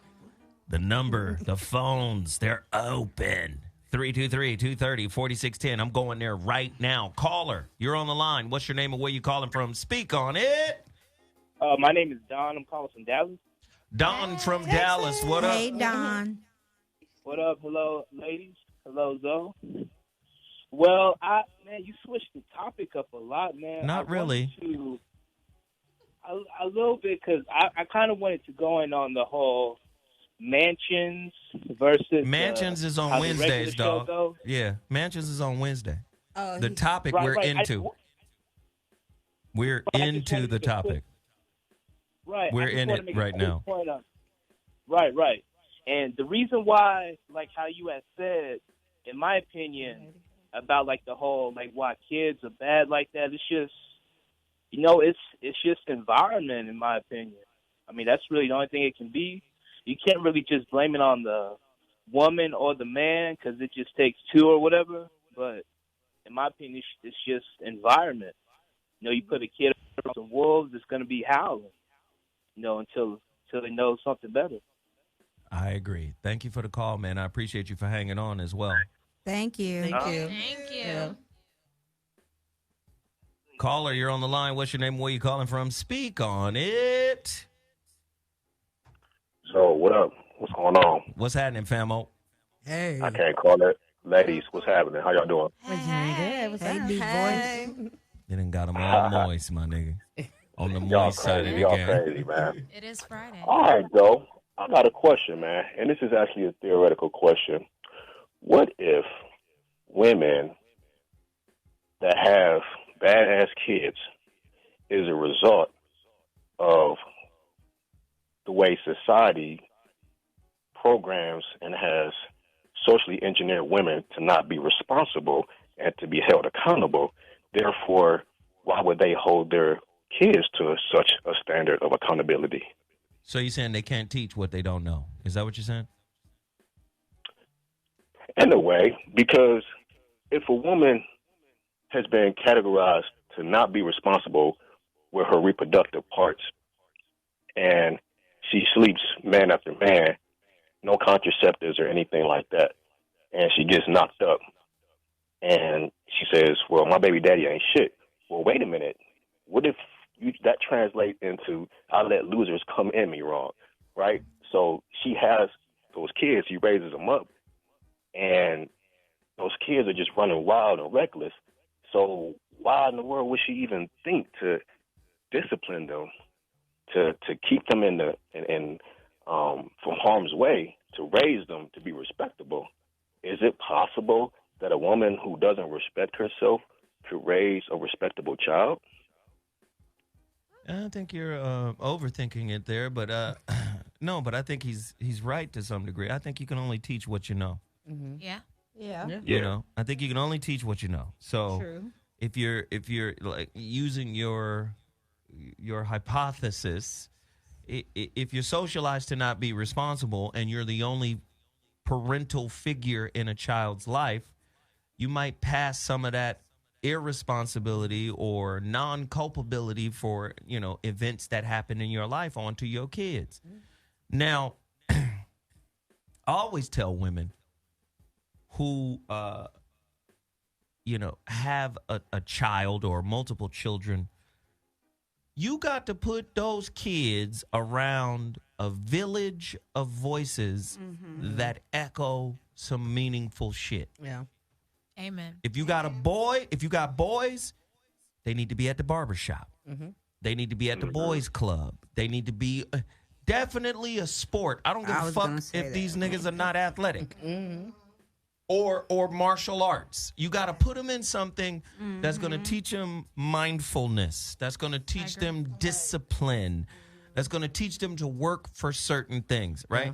The number, the phones, they're open. 323-230-4610. I'm going there right now. Caller, you're on the line. What's your name and where you calling from? Speak on it. My name is Don. I'm calling from Dallas. Don from Dallas. What up? Hey, Don. What up? Hello, ladies. Hello, Zoe. Well, man, you switched the topic up a lot, man. Not really. A little bit, because I kind of wanted to go in on the whole mansions versus... Mansions is on how the Wednesdays, regular show dog. goes. Yeah, Mansions is on Wednesday. The topic Right, we're right. into. We're into the topic. Right. We're I just in wanna it make a right quick now. point on- Right. And the reason why, like how you had said, in my opinion, about like the whole, like why kids are bad like that, it's just, it's just environment, in my opinion. I mean, that's really the only thing it can be. You can't really just blame it on the woman or the man, because it just takes two or whatever. But in my opinion, it's just environment. You put a kid around some wolves, it's going to be howling, until they know something better. I agree. Thank you for the call, man. I appreciate you for hanging on as well. Thank you. Thank you. Thank you. Yeah. Caller, you're on the line. What's your name and where you calling from? Speak on it. So, what up? What's going on? What's happening, famo? Hey. I can't call it. Ladies, what's happening? How y'all doing? Hey, deep voice. They done got them all moist, my nigga. On the Y'all moist side of crazy. the Y'all game. crazy, man. It is Friday. All right, though. I got a question, man. And this is actually a theoretical question. What if women that have badass kids is a result of the way society programs and has socially engineered women to not be responsible and to be held accountable? Therefore, why would they hold their kids to such a standard of accountability? So you're saying they can't teach what they don't know? Is that what you're saying? In a way, because if a woman has been categorized to not be responsible with her reproductive parts and she sleeps man after man, no contraceptives or anything like that, and she gets knocked up and she says, well, my baby daddy ain't shit. Well, wait a minute. What if that translates into I let losers come in me wrong, right? So she has those kids, she raises them up, and those kids are just running wild and reckless. So why in the world would she even think to discipline them, to keep them from harm's way, to raise them to be respectable? Is it possible that a woman who doesn't respect herself could raise a respectable child? I think you're overthinking it there, but no, but I think he's right to some degree. I think you can only teach what you know. Mm-hmm. Yeah. Yeah. You know, I think you can only teach what you know. So True. if you're like using your hypothesis, if you're socialized to not be responsible and you're the only parental figure in a child's life, you might pass some of that irresponsibility or non-culpability for, you know, events that happen in your life onto your kids. Now, I always tell women who, you know, have a child or multiple children, you got to put those kids around a village of voices that echo some meaningful shit. Yeah. Amen. If you got a boy, if you got boys, they need to be at the barbershop. Mm-hmm. They need to be at the boys club. They need to be definitely a sport. I don't give a fuck if these niggas are not athletic. Or martial arts. You got to put them in something that's going to teach them mindfulness. That's going to teach them discipline. That's going to teach them to work for certain things, right?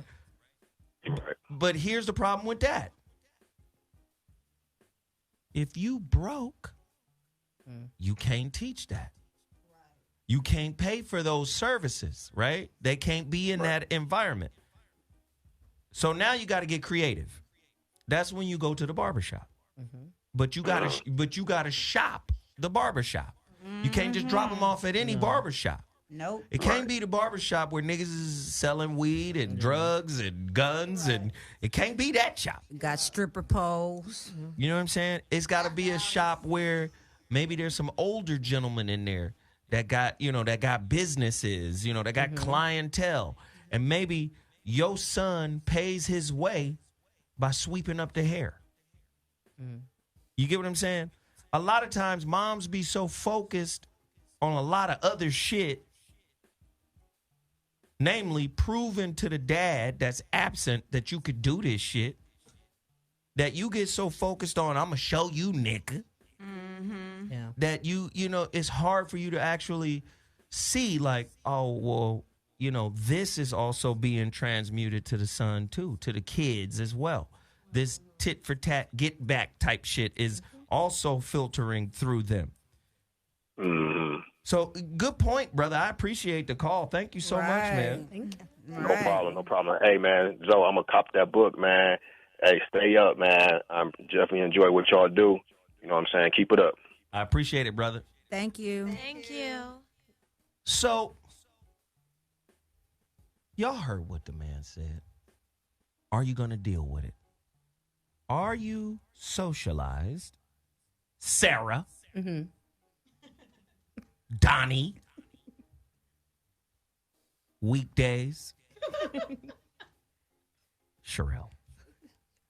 But here's the problem with that. If you broke, you can't teach that. You can't pay for those services, right? They can't be in that environment. So now you got to get creative. That's when you go to the barbershop. But you gotta shop the barbershop. You can't just drop them off at any barbershop. Nope. It can't be the barbershop where niggas is selling weed and drugs and guns, and it can't be that shop. Got stripper poles. You know what I'm saying? It's got to be a shop where maybe there's some older gentlemen in there that got, you know, that got businesses, you know, that got clientele. And maybe your son pays his way by sweeping up the hair. You get what I'm saying? A lot of times moms be so focused on a lot of other shit, namely proving to the dad that's absent that you could do this shit, that you get so focused on, I'm going to show you, nigga, that you know, it's hard for you to actually see like, oh, well, you know, this is also being transmuted to the son too, to the kids as well. This tit for tat, get back type shit is also filtering through them. So good point, brother. I appreciate the call. Thank you so much, man. Thank you. No problem, no problem. Hey, man, Zoe, I'm going to cop that book, man. Hey, stay up, man. I definitely enjoy what y'all do. You know what I'm saying? Keep it up. I appreciate it, brother. Thank you. Thank you. So, y'all heard what the man said. Are you going to deal with it? Are you socialized? Sarah? Donnie? Weekdays? Sherelle?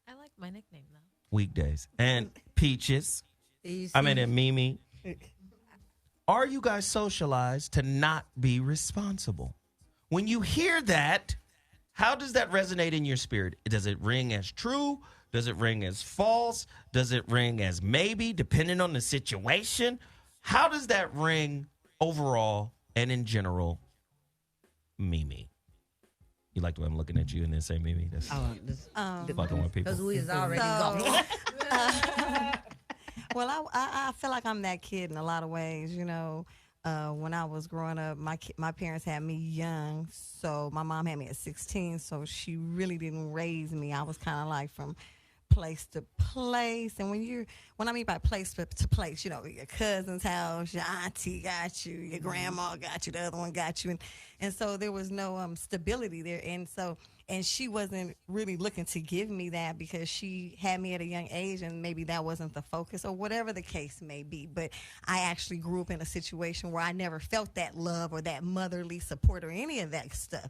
I like my nickname, though. Weekdays. And Peaches? And Mimi? Are you guys socialized to not be responsible? When you hear that, how does that resonate in your spirit? Does it ring as true? Does it ring as false? Does it ring as maybe, depending on the situation? How does that ring overall and in general, Mimi? You like the way I'm looking at you and then say Mimi? That's fucking with people. Because we is already gone. Well, I feel like I'm that kid in a lot of ways, you know. When I was growing up, my parents had me young, so my mom had me at 16, so she really didn't raise me. I was kind of like from place to place, and when I mean by place to place, you know, your cousin's house, your auntie got you, your grandma got you, the other one got you, and so there was no stability there, and she wasn't really looking to give me that because she had me at a young age, and maybe that wasn't the focus or whatever the case may be. But I actually grew up in a situation where I never felt that love or that motherly support or any of that stuff.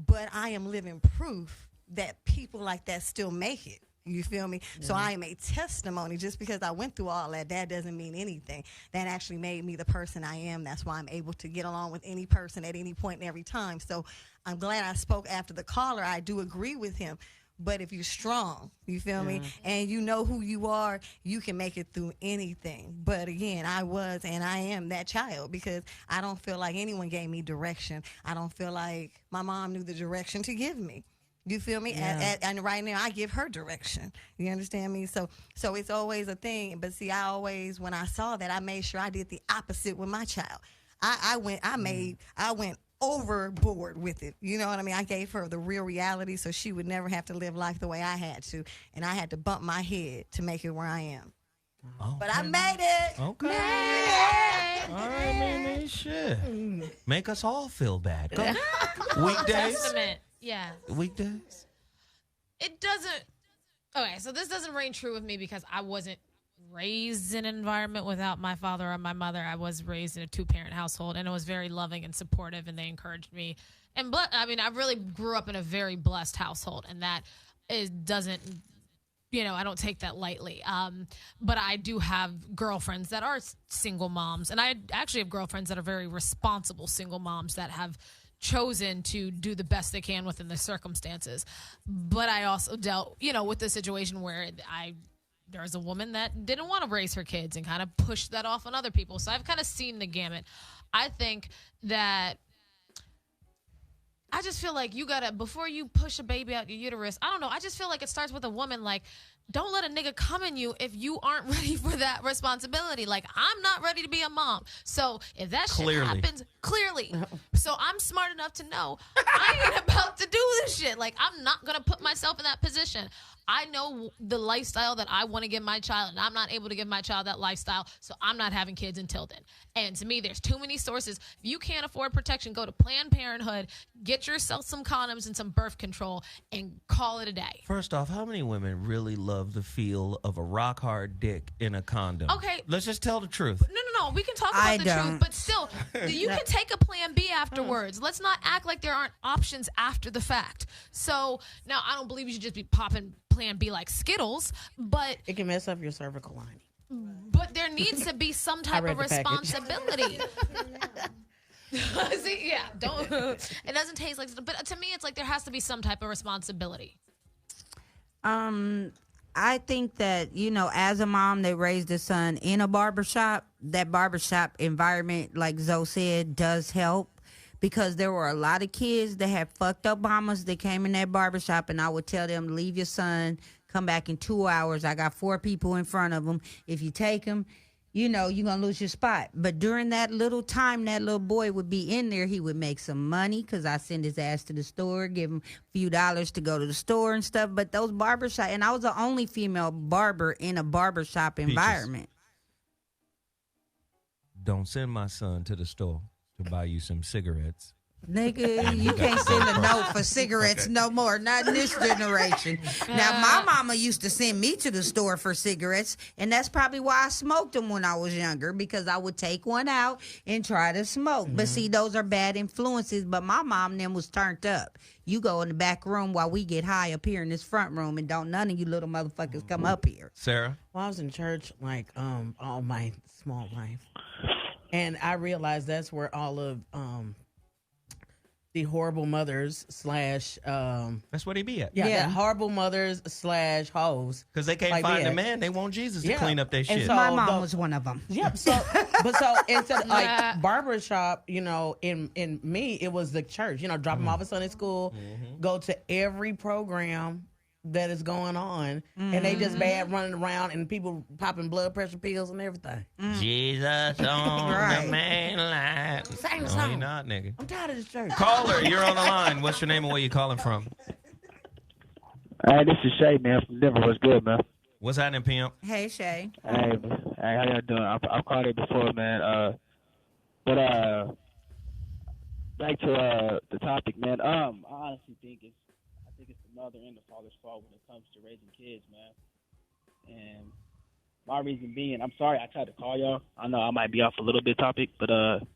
But I am living proof that people like that still make it. You feel me? So I am a testimony. Just because I went through all that doesn't mean anything. That actually made me the person I am. That's why I'm able to get along with any person at any point and every time. So I'm glad I spoke after the caller. I do agree with him. But if you're strong, you feel me, and you know who you are, you can make it through anything. But again, I was and I am that child because I don't feel like anyone gave me direction. I don't feel like my mom knew the direction to give me. You feel me? Yeah. And right now, I give her direction. You understand me? So it's always a thing. But see, when I saw that, I made sure I did the opposite with my child. I went overboard with it. You know what I mean? I gave her the real reality so she would never have to live life the way I had to. And I had to bump my head to make it where I am. Okay. But I made it. Okay. All right, man, shit. Make us all feel bad. Go. Weekdays? Testament. Yeah. Weekdays? It doesn't. Okay, so this doesn't ring true with me because I wasn't raised in an environment without my father or my mother. I was raised in a 2-parent household, and it was very loving and supportive, and they encouraged me. And I really grew up in a very blessed household, and that doesn't, I don't take that lightly. But I do have girlfriends that are single moms, and I actually have girlfriends that are very responsible single moms that have chosen to do the best they can within the circumstances. But I also dealt, with the situation where there was a woman that didn't want to raise her kids and kind of pushed that off on other people. So I've kind of seen the gamut. I think that I just feel like you gotta, before you push a baby out your uterus, I don't know, I just feel like it starts with a woman. Like, don't let a nigga come in you if you aren't ready for that responsibility. Like, I'm not ready to be a mom. So if that shit happens, clearly. So I'm smart enough to know I ain't about to do this shit. Like, I'm not going to put myself in that position. I know the lifestyle that I want to give my child, and I'm not able to give my child that lifestyle, so I'm not having kids until then. And to me, there's too many sources. If you can't afford protection, go to Planned Parenthood, get yourself some condoms and some birth control, and call it a day. First off, how many women really love the feel of a rock-hard dick in a condom? Okay. Let's just tell the truth. No. We can talk about the truth, but still, you can take a plan B afterwards. Let's not act like there aren't options after the fact. So, now, I don't believe you should just be popping plan B like Skittles, but it can mess up your cervical lining. But there needs to be some type of responsibility. See, yeah, don't. It doesn't taste like, but to me, it's like there has to be some type of responsibility. I think that, as a mom that raised a son in a barbershop, that barbershop environment, like Zoe said, does help. Because there were a lot of kids that had fucked up mamas that came in that barbershop, and I would tell them, leave your son, come back in 2 hours. I got 4 people in front of him. If you take him, you're going to lose your spot. But during that little time that little boy would be in there, he would make some money because I send his ass to the store, give him a few dollars to go to the store and stuff. But those barbershop, and I was the only female barber in a barbershop environment. Don't send my son to the store to buy you some cigarettes. Nigga, you can't send a note for cigarettes no more. Not in this generation. Now, my mama used to send me to the store for cigarettes, and that's probably why I smoked them when I was younger, because I would take one out and try to smoke. Mm-hmm. But see, those are bad influences. But my mom then was turned up. You go in the back room while we get high up here in this front room, and don't none of you little motherfuckers come up here. Sarah? Well, I was in church all my small life, and I realized that's where all of the horrible mothers / that's where they be at. Yeah. Horrible mothers / hoes. Because they can't find a man. They want Jesus to clean up their shit. So my mom was one of them. Yep. So, instead of like barbershop, in me, it was the church. Drop them off at Sunday school, go to every program that is going on, and they just bad running around and people popping blood pressure pills and everything. Jesus on the main line. Sing the No, song. you're not, nigga. I'm tired of this church. Caller, you're on the line. What's your name and where you calling from? Hey, this is Shay, man, from Denver. What's good, man? What's happening, pimp? Hey, Shay. Hey, how y'all doing? I've called it before, man. But back to the topic, man. I honestly think it's the mother and the father's fault when it comes to raising kids, man. And my reason being, I'm sorry I tried to call y'all. I know I might be off a little bit topic, but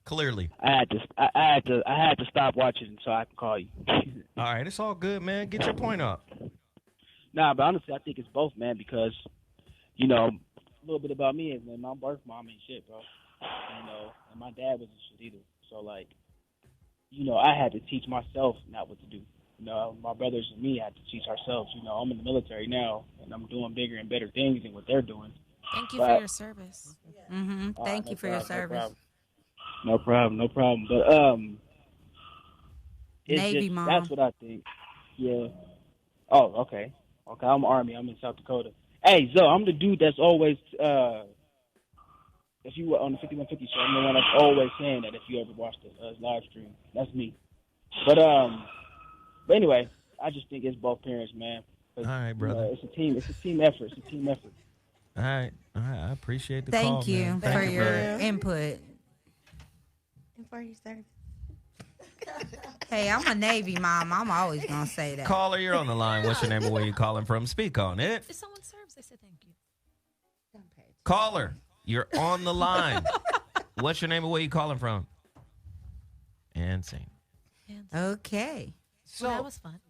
clearly I had to stop watching so I can call you. All right, it's all good, man. Get your point up. Nah, but honestly, I think it's both, man, because a little bit about me is, man, my birth mom ain't shit, bro. And my dad wasn't shit either. So I had to teach myself not what to do. You know, my brothers and me had to teach ourselves. You know, I'm in the military now, and I'm doing bigger and better things than what they're doing. Thank you for your service. Thank you for your service. No problem. But it's Navy just, mom. that's what I think. Yeah. Oh, okay. Okay, I'm Army. I'm in South Dakota. Hey, Zoe, I'm the dude that's always, if you were on the 5150 show, I'm the one that's always saying that if you ever watched the live stream. That's me. But anyway, I just think it's both parents, man. All right, brother. It's a team effort. All right. I appreciate the call, Thank you man. for your input. And for your service. Hey, I'm a Navy mom. I'm always going to say that. Caller, you're on the line. What's your name and where you calling from? Speak on it. If someone serves, they say thank you. Caller, you're on the line. What's your name and where you calling from? And sing. Okay. So that was fun.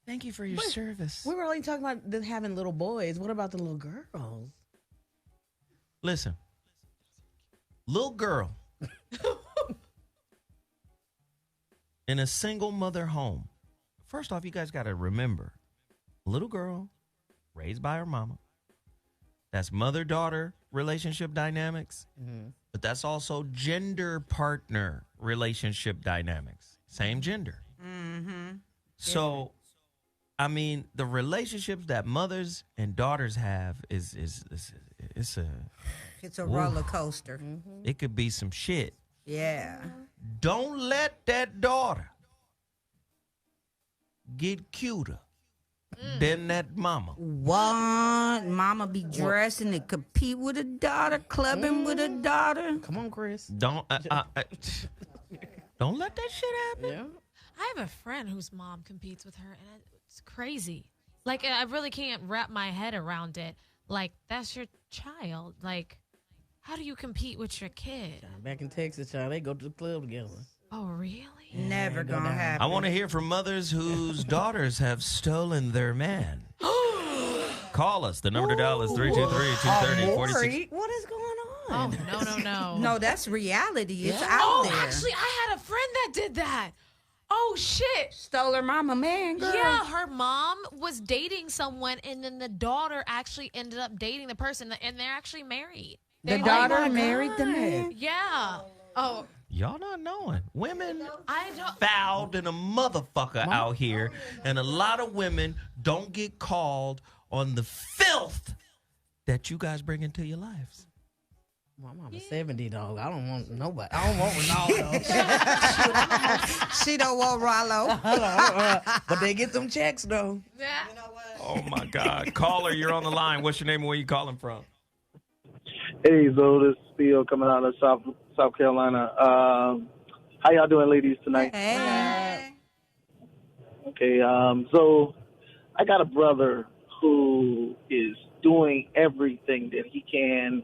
Thank you for your service. We were only talking about having little boys. What about the little girls? Listen. Little girl in a single mother home. First off, you guys got to remember, little girl raised by her mama. That's mother-daughter relationship dynamics, but that's also gender partner relationship dynamics. Same gender. So, I mean, the relationships that mothers and daughters have it's a roller coaster. It could be some shit. Yeah. Don't let that daughter get cuter than that mama. What? Mama be dressing to compete with a daughter, clubbing with a daughter. Come on, Chris. Don't let that shit happen. Yeah. I have a friend whose mom competes with her, and it's crazy. Like, I really can't wrap my head around it. Like, that's your child. Like, how do you compete with your kid? Back in Texas, child, they go to the club together. Oh, really? Never gonna happen. I want to hear from mothers whose daughters have stolen their man. Call us. The number to dial is 323-230-46. What is going Oh, no. No, that's reality. It's out there. Actually, I had a friend that did that. Oh, shit. Stole her mama man, girl. Yeah, her mom was dating someone, and then the daughter actually ended up dating the person, and they're actually married. The daughter married the man. Yeah. Oh. Y'all not knowing. Women foul than a motherfucker out here, and a lot of women don't get called on the filth that you guys bring into your lives. My mama's 70, dog. I don't want nobody. I don't want Ronaldo. She don't want Rollo. But they get them checks, though. Yeah. You know what? Oh, my God. Caller, you're on the line. What's your name and where you calling from? Hey, Zo, this is Theo coming out of South Carolina. How y'all doing, ladies, tonight? Hey. Okay, so I got a brother who is doing everything that he can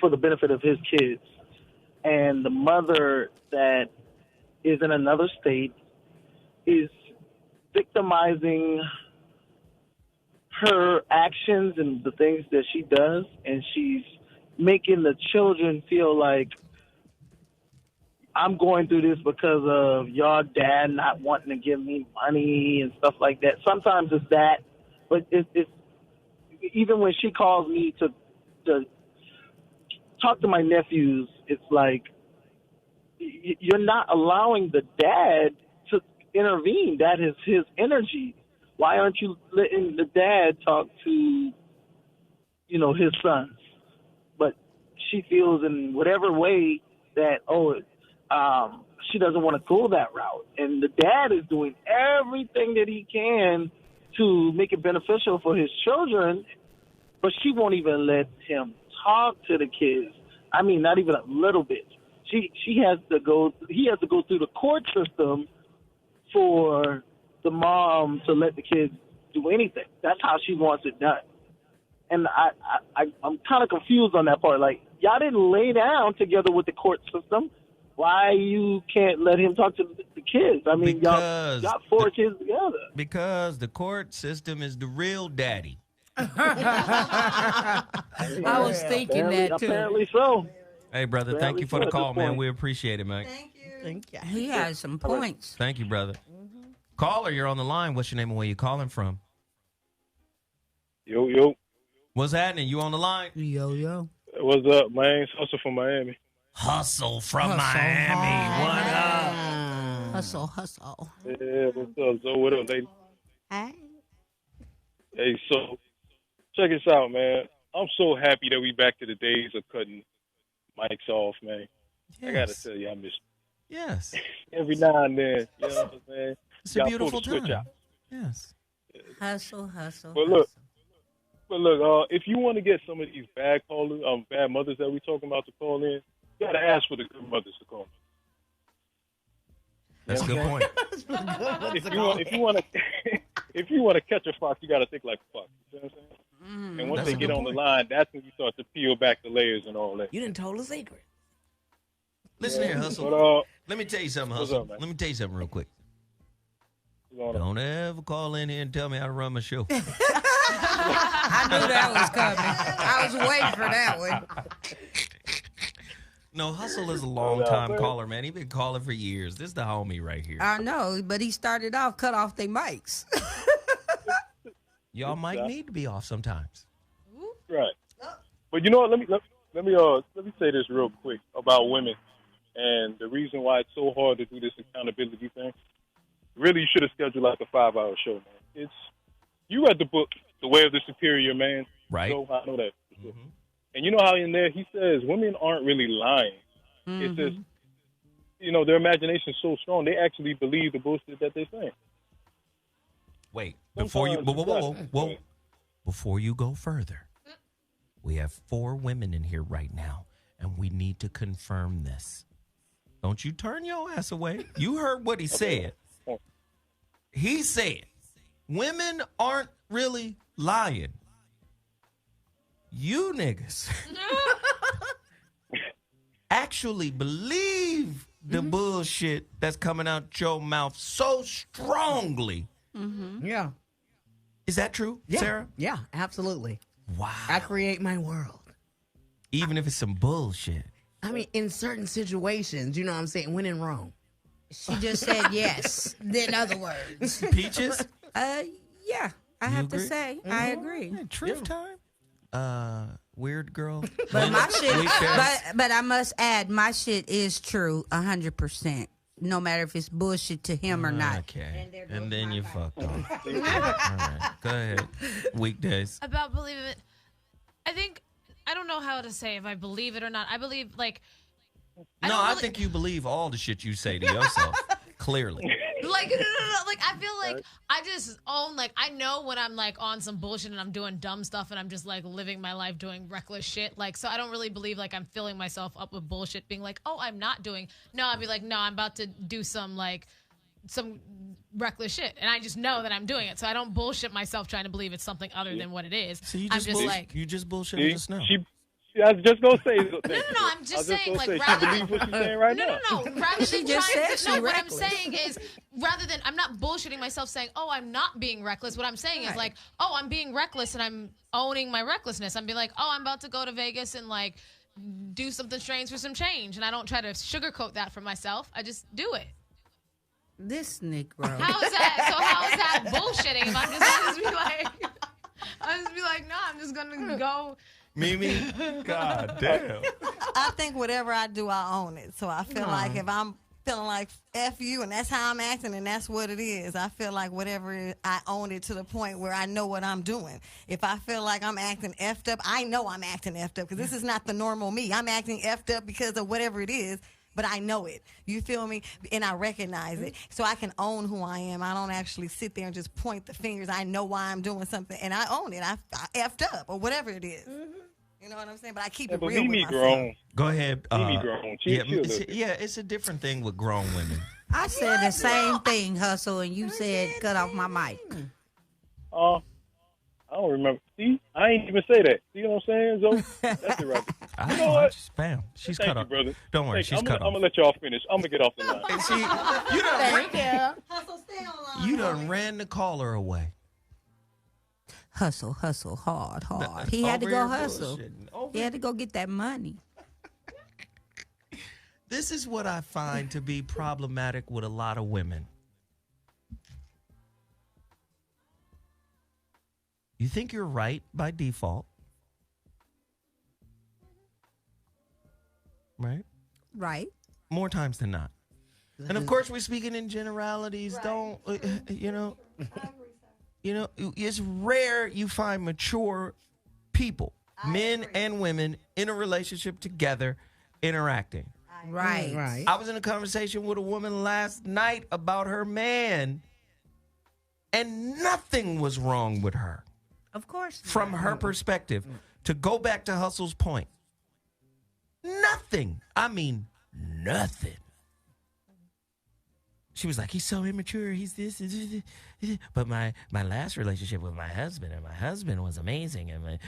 for the benefit of his kids. And the mother that is in another state is victimizing her actions and the things that she does, and she's making the children feel like, I'm going through this because of your dad not wanting to give me money and stuff like that. Sometimes it's that, but it's even when she calls me to talk to my nephews, it's like, you're not allowing the dad to intervene. That is his energy. Why aren't you letting the dad talk to, his sons? But she feels in whatever way that, she doesn't want to go that route. And the dad is doing everything that he can to make it beneficial for his children, but she won't even let him talk to the kids. I mean, not even a little bit. He has to go through the court system for the mom to let the kids do anything. That's how she wants it done. And I'm kind of confused on that part. Like, y'all didn't lay down together with the court system. Why you can't let him talk to the kids? I mean, y'all got 4 kids together. Because the court system is the real daddy. I was thinking that too. Apparently so. Hey, brother, Very thank you for the good call, man. point. We appreciate it, man. Thank you. He has some points. Thank you, brother. Caller, you're on the line. What's your name and where you calling from? Yo. What's happening? You on the line? Yo. What's up, man? It's Hustle from Miami. Hustle from Miami. What up? Hustle. Yeah, what's up? So what up, lady? Hey. Hey, so check this out, man. I'm so happy that we back to the days of cutting mics off, man. Yes. I gotta tell you, I miss Yes. every now and then. You know what I'm saying? It's a Gotta beautiful pull the switch time. out. Yes. Hustle. But look, if you want to get some of these bad callers, bad mothers that we talking about to call in, you gotta ask for the good mothers to call. That's a good point. If you want to catch a fox, you gotta think like a fox. You know what I'm saying? And once That's they a get good on the point. line, that's when you start to peel back the layers and all that. You done told a secret. Listen here, Hustle. But, Let me tell you something, what's Hustle. up, man? Let me tell you something real quick. What's going on? Don't ever call in here and tell me how to run my show. I knew that was coming. I was waiting for that one. No, Hustle is a long-time caller, man. He been calling for years. This is the homie right here. I know, but he started off cut off their mics. Y'all might need to be off sometimes. Right. But you know what? Let me say this real quick about women and the reason why it's so hard to do this accountability thing. Really, you should have scheduled like a 5-hour show, man. You read the book, The Way of the Superior Man. Right. So I know that. And you know how in there he says women aren't really lying. It's just, their imagination is so strong, they actually believe the bullshit that they're saying. Wait, before you, whoa. Before you go further, we have 4 women in here right now, and we need to confirm this. Don't you turn your ass away. You heard what he said. He said, women aren't really lying. You niggas actually believe the bullshit that's coming out your mouth so strongly. Yeah. Is that true, Sarah? Yeah, absolutely. Wow. I create my world. Even if it's some bullshit. I mean, in certain situations, you know what I'm saying? When in Rome. She just said yes. In other words. Peaches? Yeah. I have to say, I agree. Truth time? Weird girl. But my shit, but I must add, my shit is true 100%. No matter if it's bullshit to him or not. Okay. And then you fucked off. All right. Go ahead. Weekdays. About believing it, I don't know how to say if I believe it or not. I believe, I think you believe all the shit you say to yourself. Clearly. No. I feel like I just own, I know when I'm, on some bullshit and I'm doing dumb stuff and I'm just, living my life doing reckless shit. So I don't really believe, I'm filling myself up with bullshit being oh, I'm not doing. No, I'd be no, I'm about to do some reckless shit. And I just know that I'm doing it. So I don't bullshit myself trying to believe it's something other than what it is. So you just you just bullshitting us now. I was just gonna say. No, I'm just saying, she rather believes what she's saying right now. No. Rather She than just trying said to, she no, what reckless. I'm saying is, rather than, I'm not bullshitting myself saying, oh, I'm not being reckless. What I'm saying is oh, I'm being reckless and I'm owning my recklessness. I'm being oh, I'm about to go to Vegas and do something strange for some change. And I don't try to sugarcoat that for myself. I just do it. This Negro. How is that bullshitting? If I'm just be no, I'm just gonna go. Mimi? God damn. I think whatever I do, I own it. So I feel like if I'm feeling like F you and that's how I'm acting and that's what it is, I feel like whatever I own it to the point where I know what I'm doing. If I feel like I'm acting effed up, I know I'm acting effed up because this is not the normal me. I'm acting effed up because of whatever it is. But I know it. You feel me? And I recognize it. So I can own who I am. I don't actually sit there and just point the fingers. I know why I'm doing something. And I own it. I effed up or whatever it is. You know what I'm saying? But I keep it real with myself. Grown. Go ahead. Mimi grown. It's a different thing with grown women. I said the same thing, Hustle, and you said cut off my mic. I don't remember. See, I ain't even say that. See what I'm saying, Zoe? That's it right. You know what? Spam. She's Thank cut you, off. brother. Don't worry, she's cut I'm off. gonna let y'all finish. I'm gonna get off the line. See, you done ran the caller away. Hustle, hard. He had to go hustle. He had to go get that money. This is what I find to be problematic with a lot of women. You think you're right by default. Right? Right. More times than not. And of course, we're speaking in generalities. Don't, it's rare you find mature people, men and women, in a relationship together, interacting. Right. I was in a conversation with a woman last night about her man, and nothing was wrong with her. Of course. From her perspective. To go back to Hustle's point, nothing. I mean, nothing. She was like, he's so immature. He's this. But my last relationship with my husband was amazing. And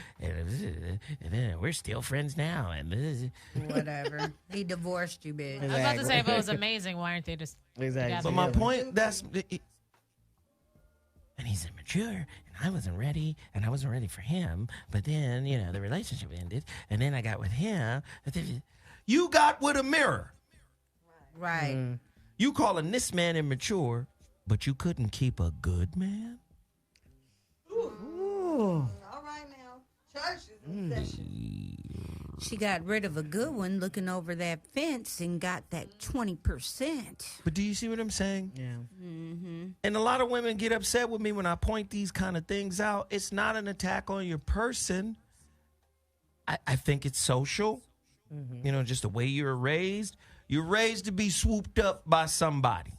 we're still friends now. And whatever. He divorced you, bitch. I was about to say, if it was amazing, why aren't they just together? But my point, and he's immature, and I wasn't ready for him. But then, the relationship ended, and then I got with him. You got with a mirror. Right. You calling this man immature, but you couldn't keep a good man? Ooh. All right now. Church is in session. She got rid of a good one looking over that fence and got that 20%. But do you see what I'm saying? Yeah. Mm-hmm. And a lot of women get upset with me when I point these kind of things out. It's not an attack on your person. I think it's social. Mm-hmm. Just the way you're raised. You're raised to be swooped up by somebody.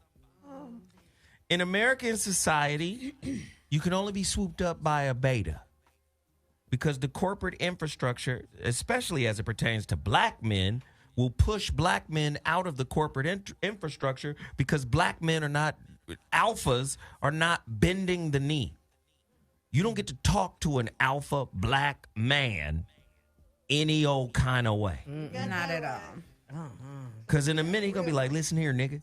In American society, you can only be swooped up by a beta. Because the corporate infrastructure, especially as it pertains to black men, will push black men out of the corporate infrastructure because black men alphas are not bending the knee. You don't get to talk to an alpha black man any old kind of way. Not at all. Because in a minute, he's going to be like, listen here, nigga.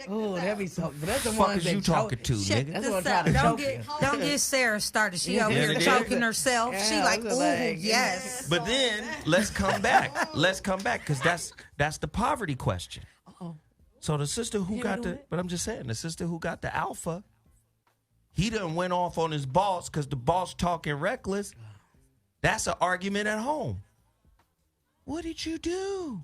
Oh, that'd be so. That's the fuck one is you talking to, nigga? That's what I'm trying to choke Don't get Sarah started. She over here choking herself. She like, ooh, yes. But then let's come back. Because that's the poverty question. So the sister who got the sister who got the alpha, he done went off on his boss because the boss talking reckless. That's an argument at home. What did you do?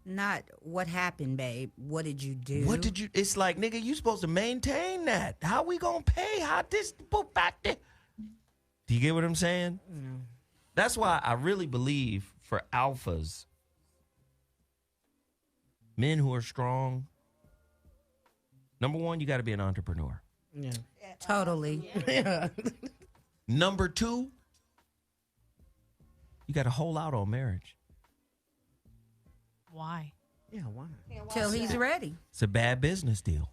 Not what happened, babe. What did you do? It's like, nigga, you supposed to maintain that. How we gonna pay? How this, back there? Do you get what I'm saying? Mm. That's why I really believe for alphas, men who are strong, number one, you got to be an entrepreneur. Yeah. Totally. Yeah. Number two, you got to hold out on marriage. Why? Yeah, why? Till he's ready. It's a bad business deal.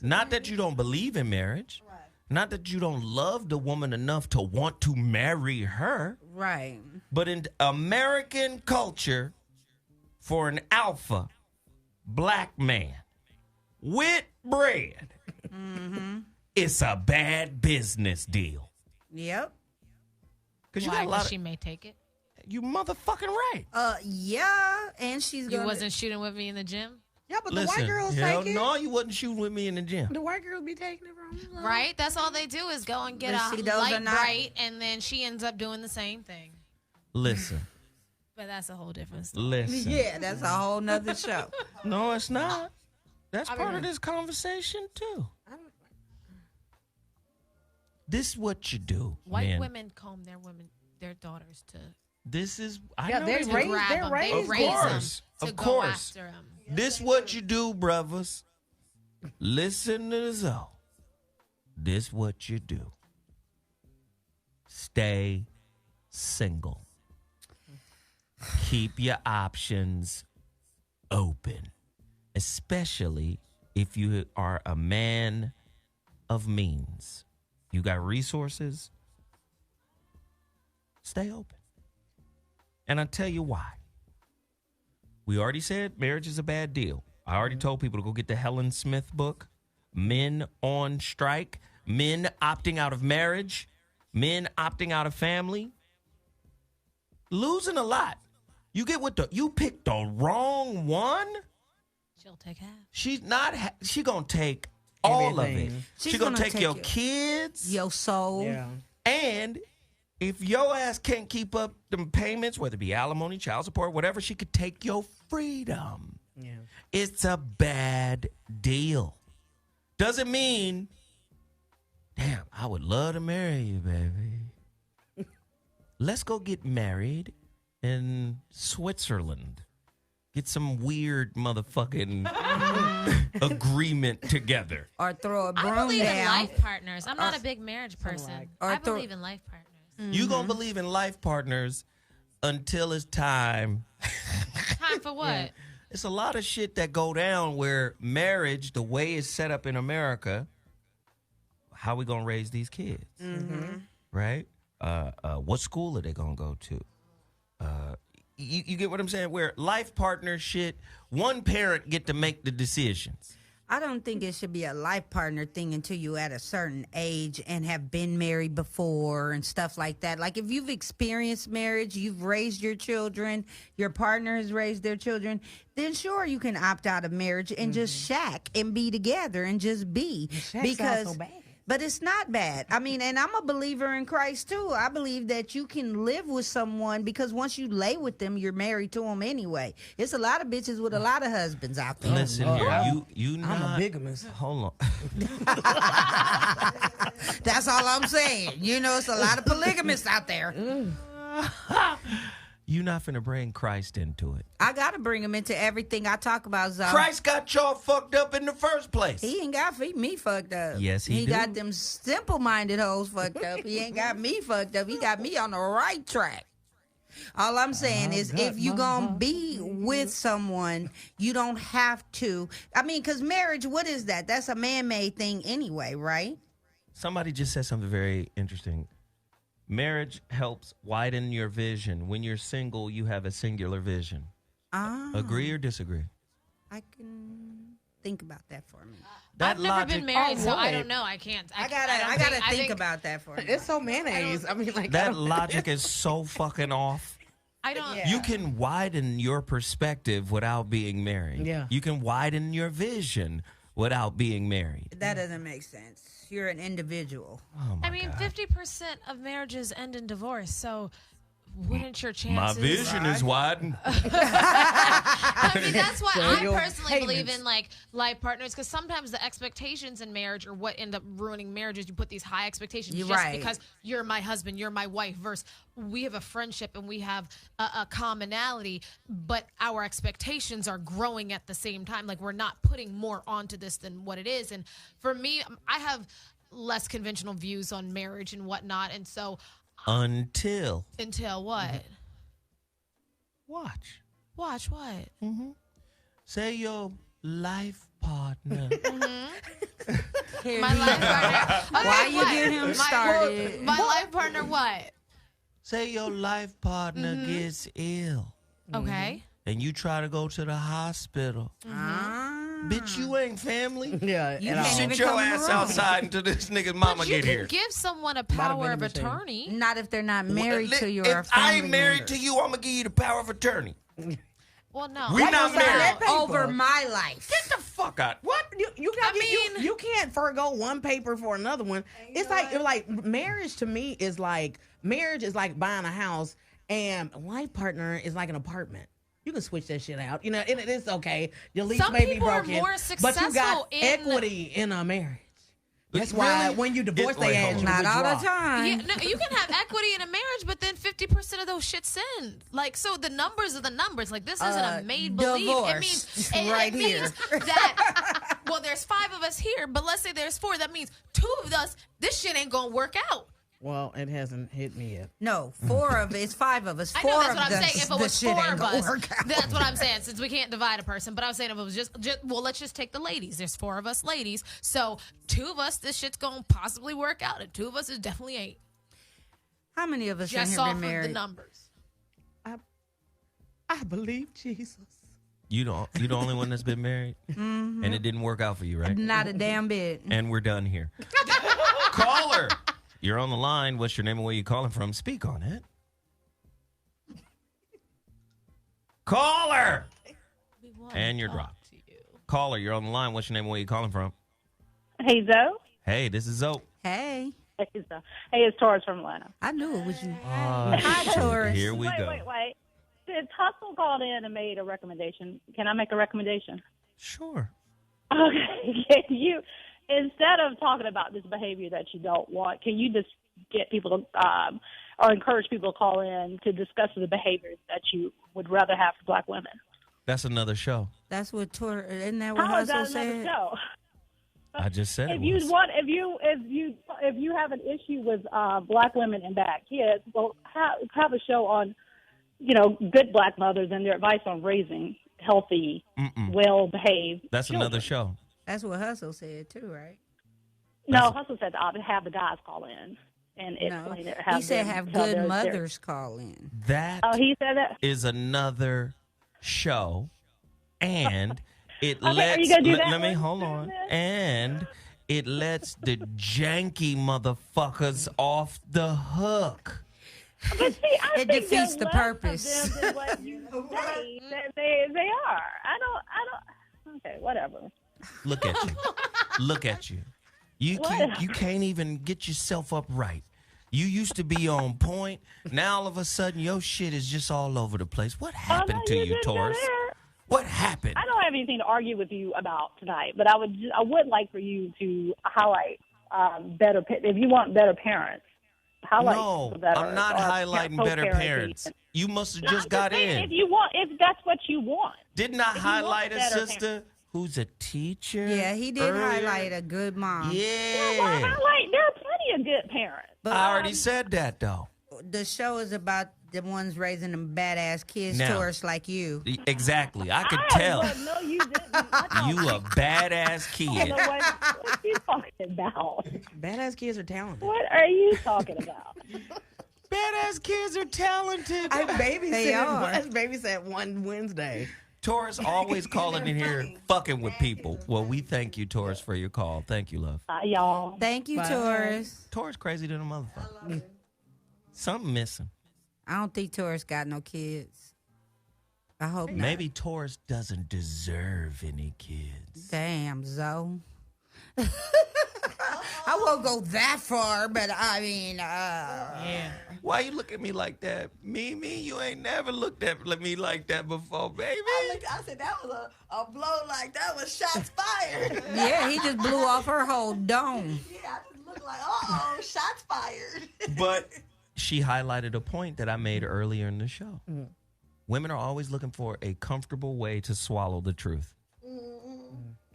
Not that you don't believe in marriage. Right. Not that you don't love the woman enough to want to marry her. Right. But in American culture, for an alpha black man with bread, it's a bad business deal. Yep. Because she may take it. You motherfucking right. Yeah, and she's You wasn't shooting with me in the gym? Yeah, but the white girls take it. No, you wasn't shooting with me in the gym. The white girls be taking it from me. Right? That's all they do is go and get a light bright, and then she ends up doing the same thing. Listen. But that's a whole different story. Listen. Yeah, that's a whole nother show. No, it's not. That's part of this conversation, too. This is what you do. White women comb their daughters to... This is... they're raised. Of course. This what you do, brothers. Listen to the Zoe. This what you do. Stay single. Keep your options open. Especially if you are a man of means. You got resources. Stay open. And I'll tell you why. We already said marriage is a bad deal. I already told people to go get the Helen Smith book, Men on Strike, Men Opting Out of Marriage, Men Opting Out of Family. Losing a lot. You get what you picked the wrong one. She'll take half. She's not. She gonna take all of it. Everything. She gonna take your kids, your soul, and if your ass can't keep up them payments, whether it be alimony, child support, whatever, she could take your freedom. Yeah. It's a bad deal. Doesn't mean, damn, I would love to marry you, baby. Let's go get married in Switzerland. Get some weird motherfucking agreement together. Or throw a broom I believe in down. life partners. I'm not a big marriage person. I believe in life partners. You gonna believe in life partners until it's time. Time for what? It's a lot of shit that go down where marriage, the way it's set up in America, how we gonna raise these kids, right? What school are they gonna go to? You get what I'm saying? Where life partner shit, one parent get to make the decisions. I don't think it should be a life partner thing until you at a certain age and have been married before and stuff like that. Like if you've experienced marriage, you've raised your children, your partner has raised their children, then sure you can opt out of marriage and just shack and be together and just be. Sounds so bad. But it's not bad. I mean, and I'm a believer in Christ too. I believe that you can live with someone because once you lay with them, you're married to them anyway. It's a lot of bitches with a lot of husbands out there. Listen here, you I'm not a bigamist. Hold on. That's all I'm saying. You know, it's a lot of polygamists out there. You not finna bring Christ into it. I gotta bring him into everything I talk about, Zoe. Christ got y'all fucked up in the first place. He ain't got me fucked up. Yes, he do. got them simple-minded hoes fucked up. He ain't got me fucked up. He got me on the right track. All I'm saying is if you gonna be with someone, you don't have to. I mean, because marriage, what is that? That's a man-made thing anyway, right? Somebody just said something very interesting. Marriage helps widen your vision. When you're single, you have a singular vision. Agree or disagree? I can think about that for a minute. I've never been married, so I don't know. I can't. I gotta think about that for a minute. It's so mayonnaise. I mean, like That logic is so fucking off. I don't. You can widen your perspective without being married. Yeah. You can widen your vision without being married. That doesn't make sense. You're an individual. Oh my I mean, God. 50% of marriages end in divorce, so wouldn't your My chances... vision is widened. I mean, that's why So I your personally believe payments. in like life partners, because sometimes the expectations in marriage are what end up ruining marriages. You put these high expectations You're just right. because you're my husband, you're my wife, versus we have a friendship and we have a commonality, but our expectations are growing at the same time. Like we're not putting more onto this than what it is. And for me, I have less conventional views on marriage and whatnot, and so Until what? watch. Watch what? Say your life partner. My life partner. Okay, Why you what? get him started? My life partner what? Say your life partner gets ill. Okay. And you try to go to the hospital. Bitch, you ain't family. Yeah, You at can't all. even Sit your come ass around. outside until this nigga's mama But you get can here. give someone a power of vending machine. attorney. Not if they're not married to you or a If I family ain't married member. to you, I'm gonna give you the power of attorney. Well, no. We not Sign that married. over my life. Get the fuck out. What? You can't forego one paper for another one. It's like marriage to me is like buying a house, and a life partner is like an apartment. You can switch that shit out. You know, and it's okay. Your lease Some may be people are broken, more but successful you got in- equity in a marriage. That's why Really? when you divorce, they Wait, ask hold you on. to Not all the withdraw. time. Yeah, no, you can have equity in a marriage, but then 50% of those shit's in. Like, so the numbers are the numbers. Like, this isn't a made believe. It means Right it here. means that. Well, there's 5 of us here, but let's say there's 4. That means 2 of us. This shit ain't gonna work out. Well, it hasn't hit me yet. No, 4 of it's 5 of us. I 4 know that's of what I'm the, saying. If it the was shit 4 ain't of gonna us, work out. that's what I'm saying. Since we can't divide a person, but I was saying if it was just well, let's just take the ladies. There's 4 of us ladies, so 2 of us, this shit's gonna possibly work out, and 2 of us, it definitely ain't. How many of us in Just here off been of the married? numbers. I believe Jesus. You the only one that's been married, and it didn't work out for you, right? Not a damn bit. And we're done here. Caller, you're on the line. What's your name and where you calling from? Speak on it. Caller! And you're dropped. Caller, you're on the line. What's your name and where you calling from? Hey, Zoe. Hey, this is Zoe. Hey. Hey, Zoe. Hey, it's Taurus from Atlanta. I knew it was you. Hi, Taurus. Here we go. Wait. Since Hustle called in and made a recommendation, can I make a recommendation? Sure. Okay. Can you, instead of talking about this behavior that you don't want, can you just get people to, or encourage people to call in to discuss the behaviors that you would rather have for black women? That's another show. That's what isn't that what How is Hustle that another said? show? I just said If it you was. want, if you have an issue with black women and bad kids, well, have a show on, good black mothers and their advice on raising healthy, well-behaved. That's children. another show. That's what Hustle said too, right? No, Hustle said to have the guys call in and explain it. He said have good mothers call in. That he said that is another show, and it Okay, are you lets. gonna do that Let me one? hold on, and it lets the janky motherfuckers off the hook. But see, I It think defeats they're the less purpose. of them than what you say that they are. I don't. Okay, whatever. Look at you. Look at you. You can't even get yourself up right. You used to be on point. Now all of a sudden your shit is just all over the place. What happened to you, Taurus? What happened? I don't have anything to argue with you about tonight, but I would like for you to highlight if you want better parents. Highlight No, the better, I'm not or highlighting better co-parenting. parents. You must have No, just I'm got saying in. if that's what you want. Didn't I If you want highlight a better sister who's a teacher? Yeah, he did earlier? highlight a good mom. Yeah. Well, there are plenty of good parents. I already said that, though. The show is about the ones raising them badass kids, Now. Taurus, like you. Exactly. I could tell. No, you didn't. You a badass You kid. know what are you talking about? Badass kids are talented. What are you talking about? Badass kids are talented. I They are. babysat one Wednesday. Taurus always calling in here fucking with people. Well, we thank you, Taurus, for your call. Thank you, love. Y'all. Thank you, Bye. Taurus. Taurus crazy than a motherfucker. Something missing. I don't think Taurus got no kids. I hope not. Maybe Taurus doesn't deserve any kids. Damn, Zoe. I won't go that far, but I mean, Yeah. Why you look at me like that? Me, you ain't never looked at me like that before, baby. I said that was a blow like that was shots fired. yeah, he just blew off her whole dome. Yeah, I just looked like, uh-oh, shots fired. But she highlighted a point that I made earlier in the show. Mm. Women are always looking for a comfortable way to swallow the truth.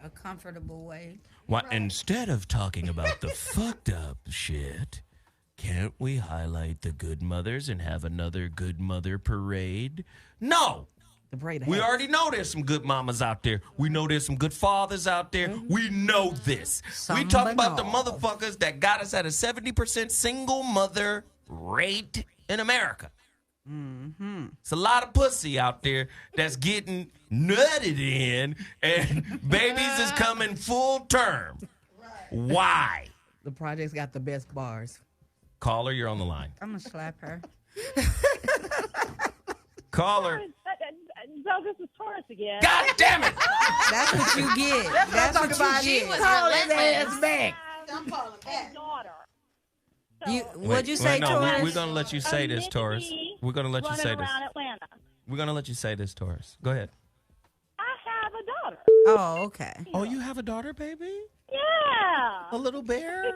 A comfortable way. Why, instead of talking about the fucked up shit, can't we highlight the good mothers and have another good mother parade? No! The parade. We already know there's some good mamas out there. We know there's some good fathers out there. We know this. We talk about the motherfuckers that got us at a 70% single mother rate in America. Mm-hmm. It's a lot of pussy out there that's getting nutted in, and babies is coming full term. Why? The project's got the best bars. Caller, you're on the line. I'm gonna slap her. Caller. So this is Taurus again. God damn it! That's what you get. That's what you get. Call his ass back. I'm calling back. Daughter. What'd you say, no, Taurus? we're gonna let you say this, Taurus. We're gonna let you say this. Around Atlanta. We're gonna let you say this, Taurus. Go ahead. I have a daughter. Oh, okay. Oh, you have a daughter, baby? Yeah. A little bear? A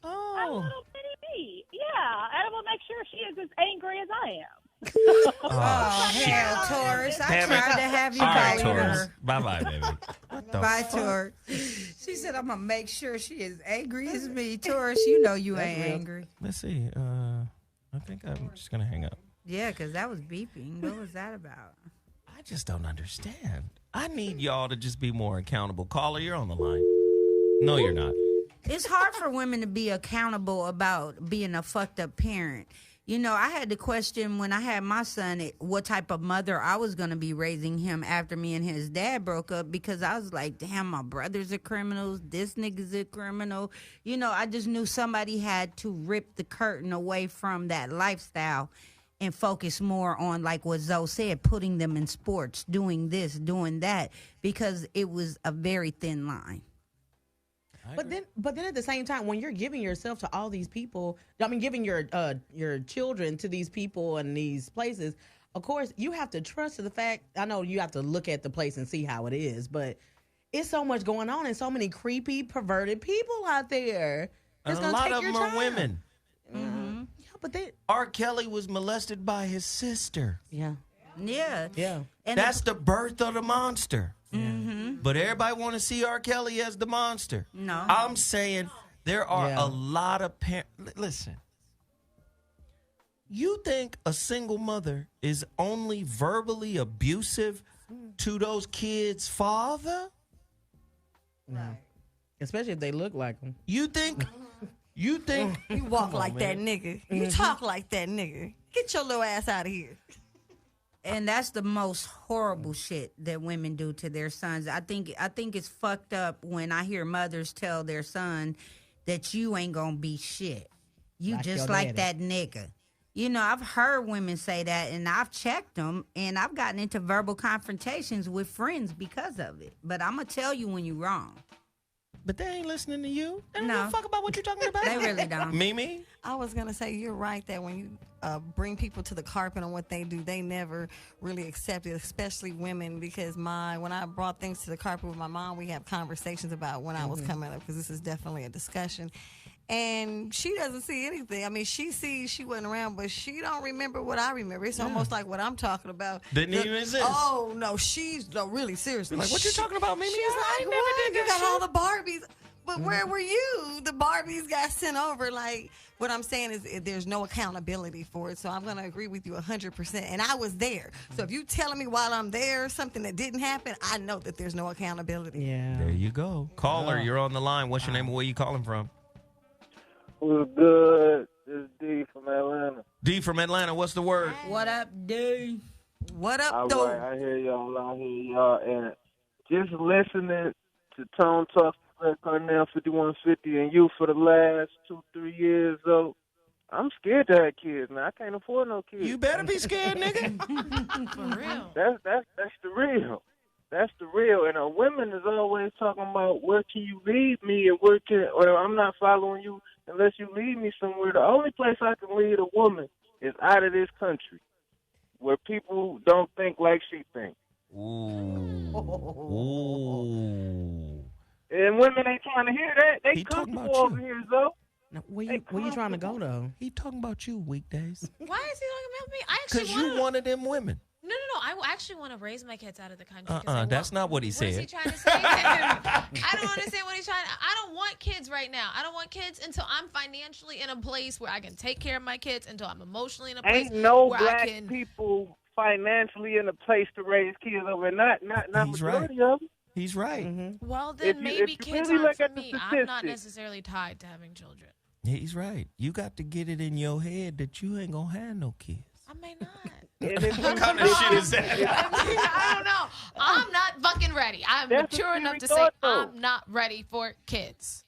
Oh. little bitty bee. Yeah. And I'm going to make sure she is as angry as I am. Oh, hell, Taurus. I Damn tried it. to have you All right, back Taurus. her. Bye-bye, baby. What the Bye, fuck? Taurus. She said, I'm going to make sure she is angry as me. Taurus, you know you ain't angry. Let's see. I think I'm just gonna hang up. Yeah, because that was beeping. What was that about? I just don't understand. I need y'all to just be more accountable. Caller, you're on the line. No, you're not. It's hard for women to be accountable about being a fucked up parent. You know, I had to question when I had my son what type of mother I was going to be raising him after me and his dad broke up, because I was like, damn, my brothers are criminals. This nigga's a criminal. You know, I just knew somebody had to rip the curtain away from that lifestyle. and focus more on, like what Zoe said, putting them in sports, doing this, doing that, because it was a very thin line. But then at the same time, when you're giving yourself to all these people, I mean, giving your children to these people and these places, of course, you have to trust the fact. I know you have to look at the place and see how it is, but it's so much going on and so many creepy, perverted people out there. And a lot of them are women. Mm-hmm. Yeah, but R. Kelly was molested by his sister. Yeah. Yeah. And that's the birth of the monster. Mm-hmm. But everybody want to see R. Kelly as the monster. No. I'm saying there are a lot of parents. Listen. You think a single mother is only verbally abusive to those kids' father? No. Especially if they look like them. You think you walk like that nigga. You talk like that nigga. Get your little ass out of here. And that's the most horrible shit that women do to their sons. I think it's fucked up when I hear mothers tell their son that you ain't gonna be shit. You Like just your like daddy. that nigga. You know, I've heard women say that, and I've checked them, and I've gotten into verbal confrontations with friends because of it. But I'm gonna tell you when you're wrong. But they ain't listening to you. They don't No. give a fuck about what you're talking about. They really don't. Mimi? I was going to say, you're right that when you bring people to the carpet on what they do, they never really accept it, especially women, because when I brought things to the carpet with my mom, we have conversations about when I was coming up, because this is definitely a discussion. And she doesn't see anything. I mean, she sees she wasn't around, but she don't remember what I remember. It's almost like what I'm talking about. Didn't even exist. Oh, no, really, seriously. Like, what you talking about, Mimi? She's like, what? You got all the Barbies. But where were you? The Barbies got sent over. Like, what I'm saying is there's no accountability for it. So I'm going to agree with you 100%. And I was there. So if you telling me while I'm there something that didn't happen, I know that there's no accountability. Yeah. There you go. Caller, you're on the line. What's your name and where you calling from? What's good? This is D from Atlanta. D from Atlanta. What's the word? What up, dude? What up, All though? right, I hear y'all. And just listening to Tone Talk, Cornell 5150, and you for the last 2-3 years, though, I'm scared to have kids, man. I can't afford no kids. You better be scared, nigga. For real. That's the real. That's the real. And women is always talking about where can you lead me and or I'm not following you unless you lead me somewhere. The only place I can lead a woman is out of this country where people don't think like she thinks. Ooh. And women ain't trying to hear that. They He talking comfortable about over you. here, though. Now, where you trying to go, though? He talking about you weekdays. Why is he talking about me? I actually Because you one of them women. No. I actually want to raise my kids out of the country. That's not what he What is he said. trying to say? I don't understand what he's trying to. I don't want kids right now. I don't want kids until I'm financially in a place where I can take care of my kids, until I'm emotionally in a place Ain't no where black I can. people financially in a place to raise kids over. Not He's majority right. of them. He's right. Mm-hmm. Well, then If you maybe kids really aren't look for at the me. I'm not statistics. necessarily tied to having children. He's right. You got to get it in your head that you ain't going to have no kids. I may not. What kind of shit is that? I don't know. I'm not fucking ready. I'm That's mature a enough to scary say thought, though. I'm not ready for kids.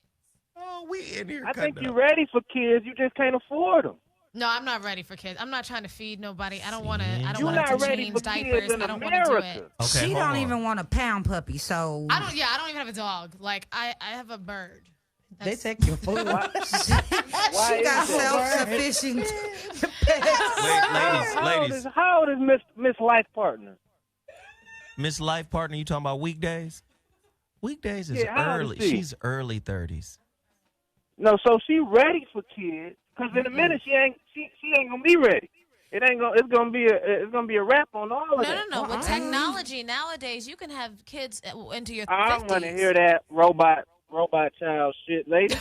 Oh, we in here. I think you're ready for kids. You just can't afford them. No, I'm not ready for kids. I'm not trying to feed nobody. I don't want to. I don't You're want not to ready change for diapers. kids in I don't want to do America. it. Okay, She hold don't on. even want a pound puppy, so I don't even have a dog. Like I have a bird. They take your food. she got self-sufficient. Ladies. How old is Miss Life Partner? Miss Life Partner, you talking about weekdays? Weekdays is Yeah, how old early. is she? She's early 30s. No, so she ready for kids. Cause in a minute she ain't gonna be ready. It's gonna be a wrap on all of that. No. With technology nowadays, you can have kids into your 50s. I don't want to hear that robot child shit, lady.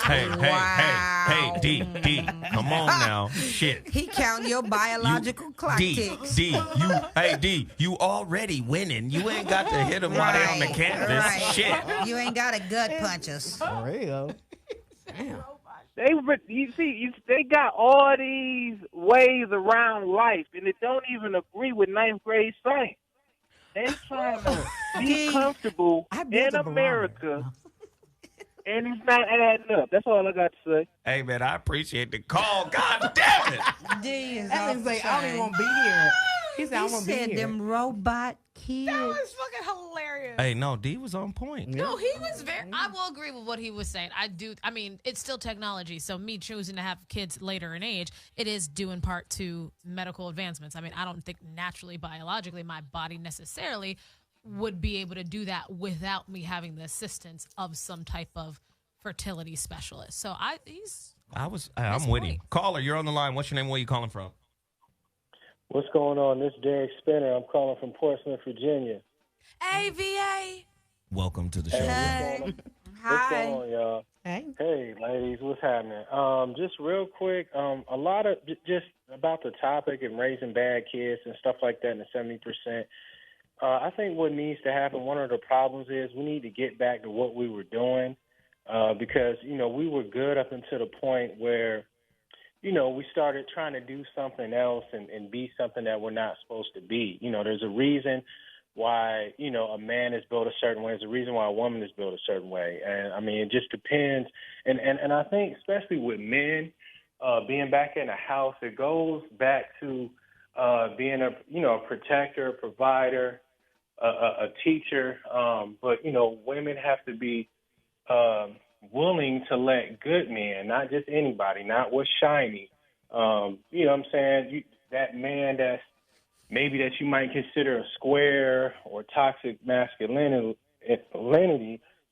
Hey, D, come on now. Shit. He counting your biological clock ticks. D, you already winning. You ain't got to hit them while they on the canvas. Right. Shit. You ain't got to gut punch us. For real. They got all these ways around life, and it don't even agree with 9th grade science. They trying to be comfortable in America and it's not adding up. That's all I got to say. Hey, man, I appreciate the call. God damn it. D is That off nigga the say, I don't even chain. want to be here. He said, I He want to be said here. them robot kids. That was fucking hilarious. Hey, no, D was on point. No, he was I will agree with what he was saying. I mean, it's still technology. So me choosing to have kids later in age, it is due in part to medical advancements. I mean, I don't think naturally, biologically, my body necessarily would be able to do that without me having the assistance of some type of fertility specialist. So I'm with you. Caller, you're on the line. What's your name? Where are you calling from? What's going on? This is Derek Spinner. I'm calling from Portsmouth, Virginia. AVA. Welcome to the show. Hey, what's going on, y'all? Hey, ladies, what's happening? Just real quick, a lot of just about the topic and raising bad kids and stuff like that in the 70%. I think what needs to happen, one of the problems is we need to get back to what we were doing because, we were good up until the point where, we started trying to do something else and be something that we're not supposed to be. There's a reason why, a man is built a certain way. There's a reason why a woman is built a certain way. And, I mean, it just depends. And I think especially with men being back in the house, it goes back to being a protector, a provider, a teacher. But, women have to be willing to let good men, not just anybody, not what's shiny. You know what I'm saying? That man that's maybe that you might consider a square or toxic masculinity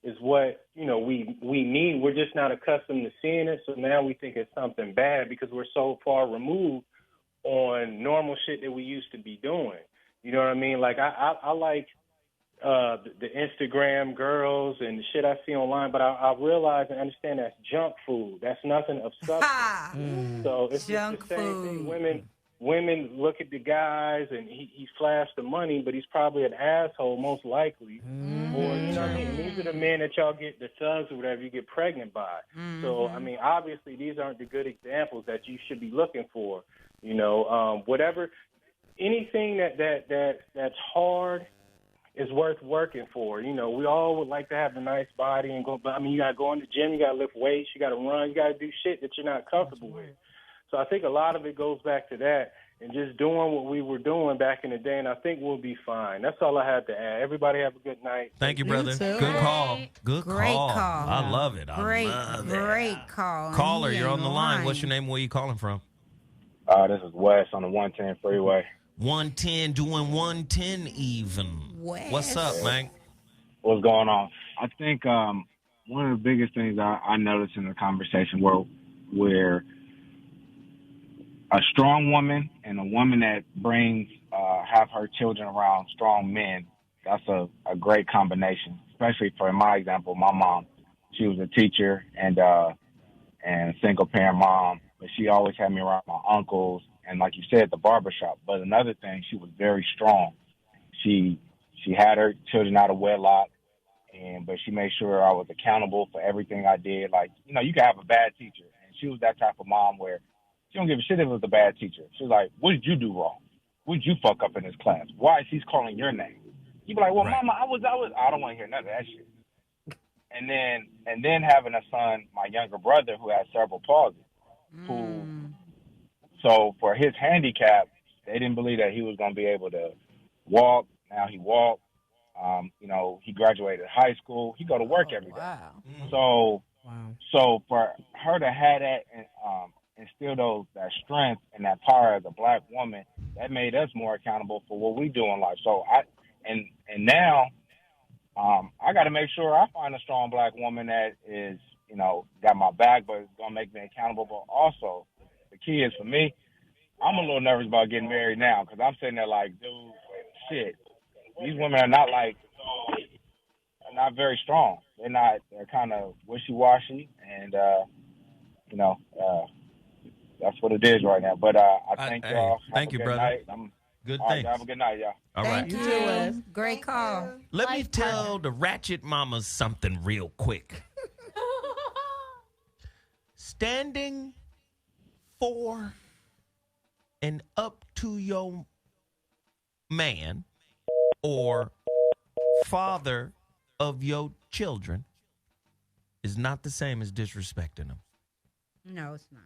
is what, we need. We're just not accustomed to seeing it. So now we think it's something bad because we're so far removed on normal shit that we used to be doing. You know what I mean? Like I like the Instagram girls and the shit I see online, but I realize and understand that's junk food. That's nothing of substance. So it's junk the same food. thing. Women look at the guys and he flashed the money, but he's probably an asshole most likely. Or you know what I mean? These are the men that y'all get, the thugs or whatever, you get pregnant by. So I mean, obviously these aren't the good examples that you should be looking for. Whatever, anything that's hard is worth working for. We all would like to have a nice body and go, but I mean, you got to go in the gym, you got to lift weights, you got to run, you got to do shit that you're not comfortable with. So I think a lot of it goes back to that and just doing what we were doing back in the day, and I think we'll be fine. That's all I have to add. Everybody have a good night. Thank you, brother. Good call. Great call. I love it. Great call. Caller, you're on the line. What's your name? Where are you calling from? This is Wes on the 110 freeway. 110, doing 110 even. Wes. What's up, man? What's going on? I think one of the biggest things I noticed in the conversation where a strong woman and a woman that brings have her children around strong men, that's a great combination, especially for my example, my mom. She was a teacher and a single parent mom, but she always had me around my uncles and, like you said, the barbershop. But another thing, she was very strong. She had her children out of wedlock, but she made sure I was accountable for everything I did. Like, you can have a bad teacher, and she was that type of mom where she don't give a shit if it was a bad teacher. She was like, what did you do wrong? What did you fuck up in this class? Why is he calling your name? You be like, well, Mama, I don't want to hear none of that shit. And then having a son, my younger brother, who has cerebral palsy, so for his handicap, they didn't believe that he was going to be able to walk. Now he walked. He graduated high school. He go to work every day. Wow. So for her to have that instill that strength and that power as a black woman, that made us more accountable for what we do in life. So now I got to make sure I find a strong black woman that is, got my back, but is going to make me accountable. But also, the key is for me, I'm a little nervous about getting married now because I'm sitting there like, dude, shit. These women are not very strong. They're kind of wishy-washy, and, that's what it is right now. But I thank y'all. Thank you, brother. Good thing. Have a good night, y'all. All right. Thank you. Great call. Let me tell the ratchet mamas something real quick. Standing for and up to your man or father of your children is not the same as disrespecting him. No, it's not.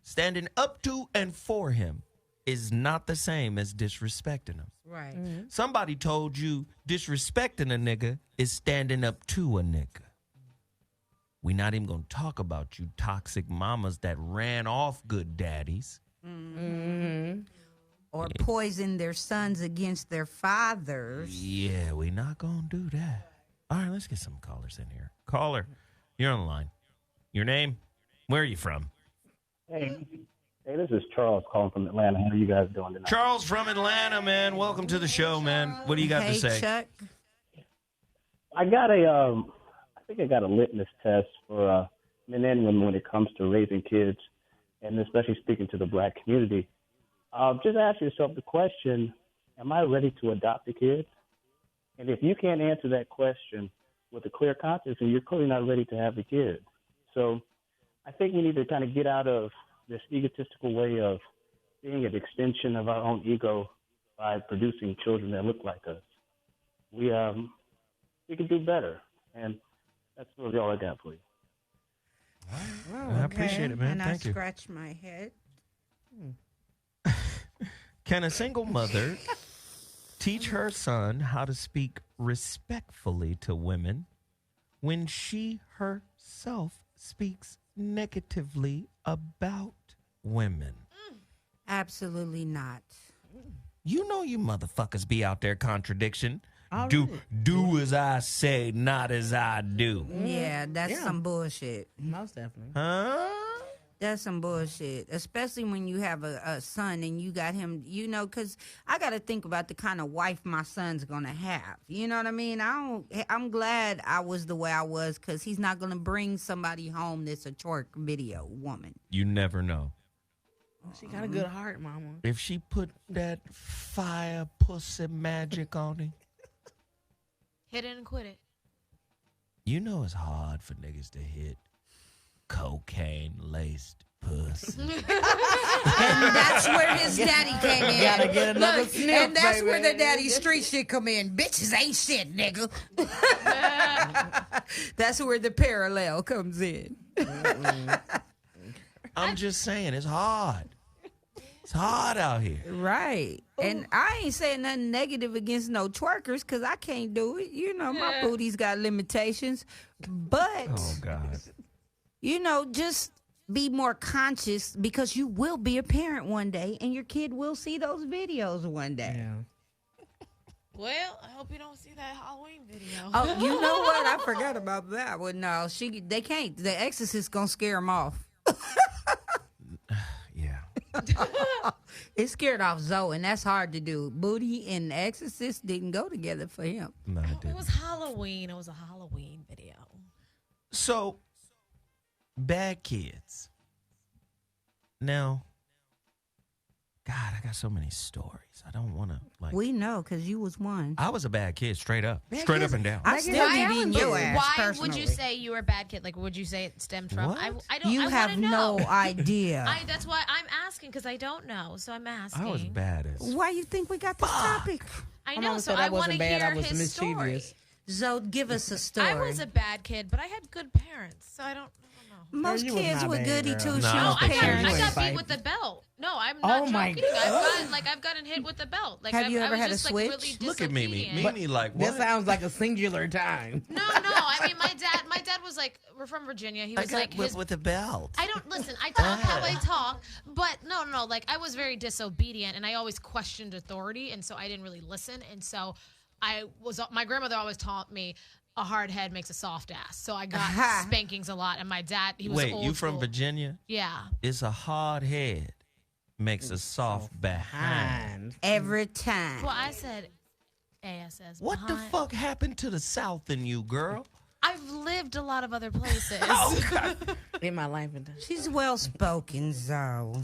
Standing up to and for him is not the same as disrespecting him. Right. Somebody told you disrespecting a nigga is standing up to a nigga. We're not even going to talk about you toxic mamas that ran off good daddies. Or poison their sons against their fathers. Yeah, we're not going to do that. All right, let's get some callers in here. Caller, you're on the line. Your name? Where are you from? Hey, this is Charles calling from Atlanta. How are you guys doing tonight? Charles from Atlanta, man. Welcome to the show, man. What do you got to say? Chuck. I got I think I got a litmus test for men and women when it comes to raising kids, and especially speaking to the black community. Just ask yourself the question, am I ready to adopt a kid? And if you can't answer that question with a clear conscience, then you're clearly not ready to have a kid. So I think we need to kind of get out of this egotistical way of being an extension of our own ego by producing children that look like us. We can do better, and that's really all I got for you. I appreciate it, man. And Thank I you. scratch my head. Can a single mother teach her son how to speak respectfully to women when she herself speaks negatively about women? Absolutely not. You know you motherfuckers be out there contradiction. Oh, Do really? do as I say, not as I do. Yeah, that's some bullshit. Most definitely. Huh? That's some bullshit, especially when you have a son and you got him, because I got to think about the kind of wife my son's going to have. You know what I mean? I'm glad I was the way I was because he's not going to bring somebody home that's a twerk video woman. You never know. She got a good heart, mama. If she put that fire pussy magic on him, Hit it and quit it. you know it's hard for niggas to hit cocaine-laced pussy. And that's where his daddy came in. Gotta get another Look, sniff, and that's baby. where the daddy street shit come in. Bitches ain't shit, nigga. That's where the parallel comes in. I'm just saying, it's hard. It's hard out here. Right. And I ain't saying nothing negative against no twerkers because I can't do it. My booty's got limitations. But, Oh, God. just be more conscious because you will be a parent one day and your kid will see those videos one day. Yeah. Well, I hope you don't see that Halloween video. Oh, you know what? I forgot about that one. No, they can't. The Exorcist gonna scare them off. Yeah. It scared off Zoe, and that's hard to do. Booty and Exorcist didn't go together for him. No, it It didn't. was Halloween. It was a Halloween video. So, bad kids. Now, God, I got so many stories. I don't want to, We know, because you was one. I was a bad kid, straight up. Bad Straight kids- up and down. I still be beating your ass, Why would personally. you say you were a bad kid? Like, would you say it stemmed from? What? I don't. You I have wanna know. no idea. That's why I'm asking because I don't know. So I'm asking. I was bad as. Why you think we got this topic? I My know. mama So said I I want to wasn't bad, I hear was his story. mischievous. Zoe, give us a story. I was a bad kid, but I had good parents, so I don't know. Most Girl, you was kids not were bad, goody girl. two No, shoes I got- parents. I got Fight. beat with the belt. No, I'm Oh not my joking. God. I've gotten hit with the belt. Like, Have you ever I was had a just, switch? Like, really Look at Mimi. disobedient. Mimi, like, That what? sounds like a singular time. No. I mean, my dad was like, we're from Virginia. He I was got like, whipped with a belt. I don't listen. I talk how I talk, but no. Like, I was very disobedient, and I always questioned authority, and so I didn't really listen. And so my grandmother always taught me a hard head makes a soft ass. So I got spankings a lot, and my dad, he was Wait, old you from school. Virginia? Yeah. It's a hard head makes a soft behind. Every time. Well, I said ASS. What the behind. fuck happened to the South in you, girl? I've lived a lot of other places. In my life. She's well spoken, Zoe.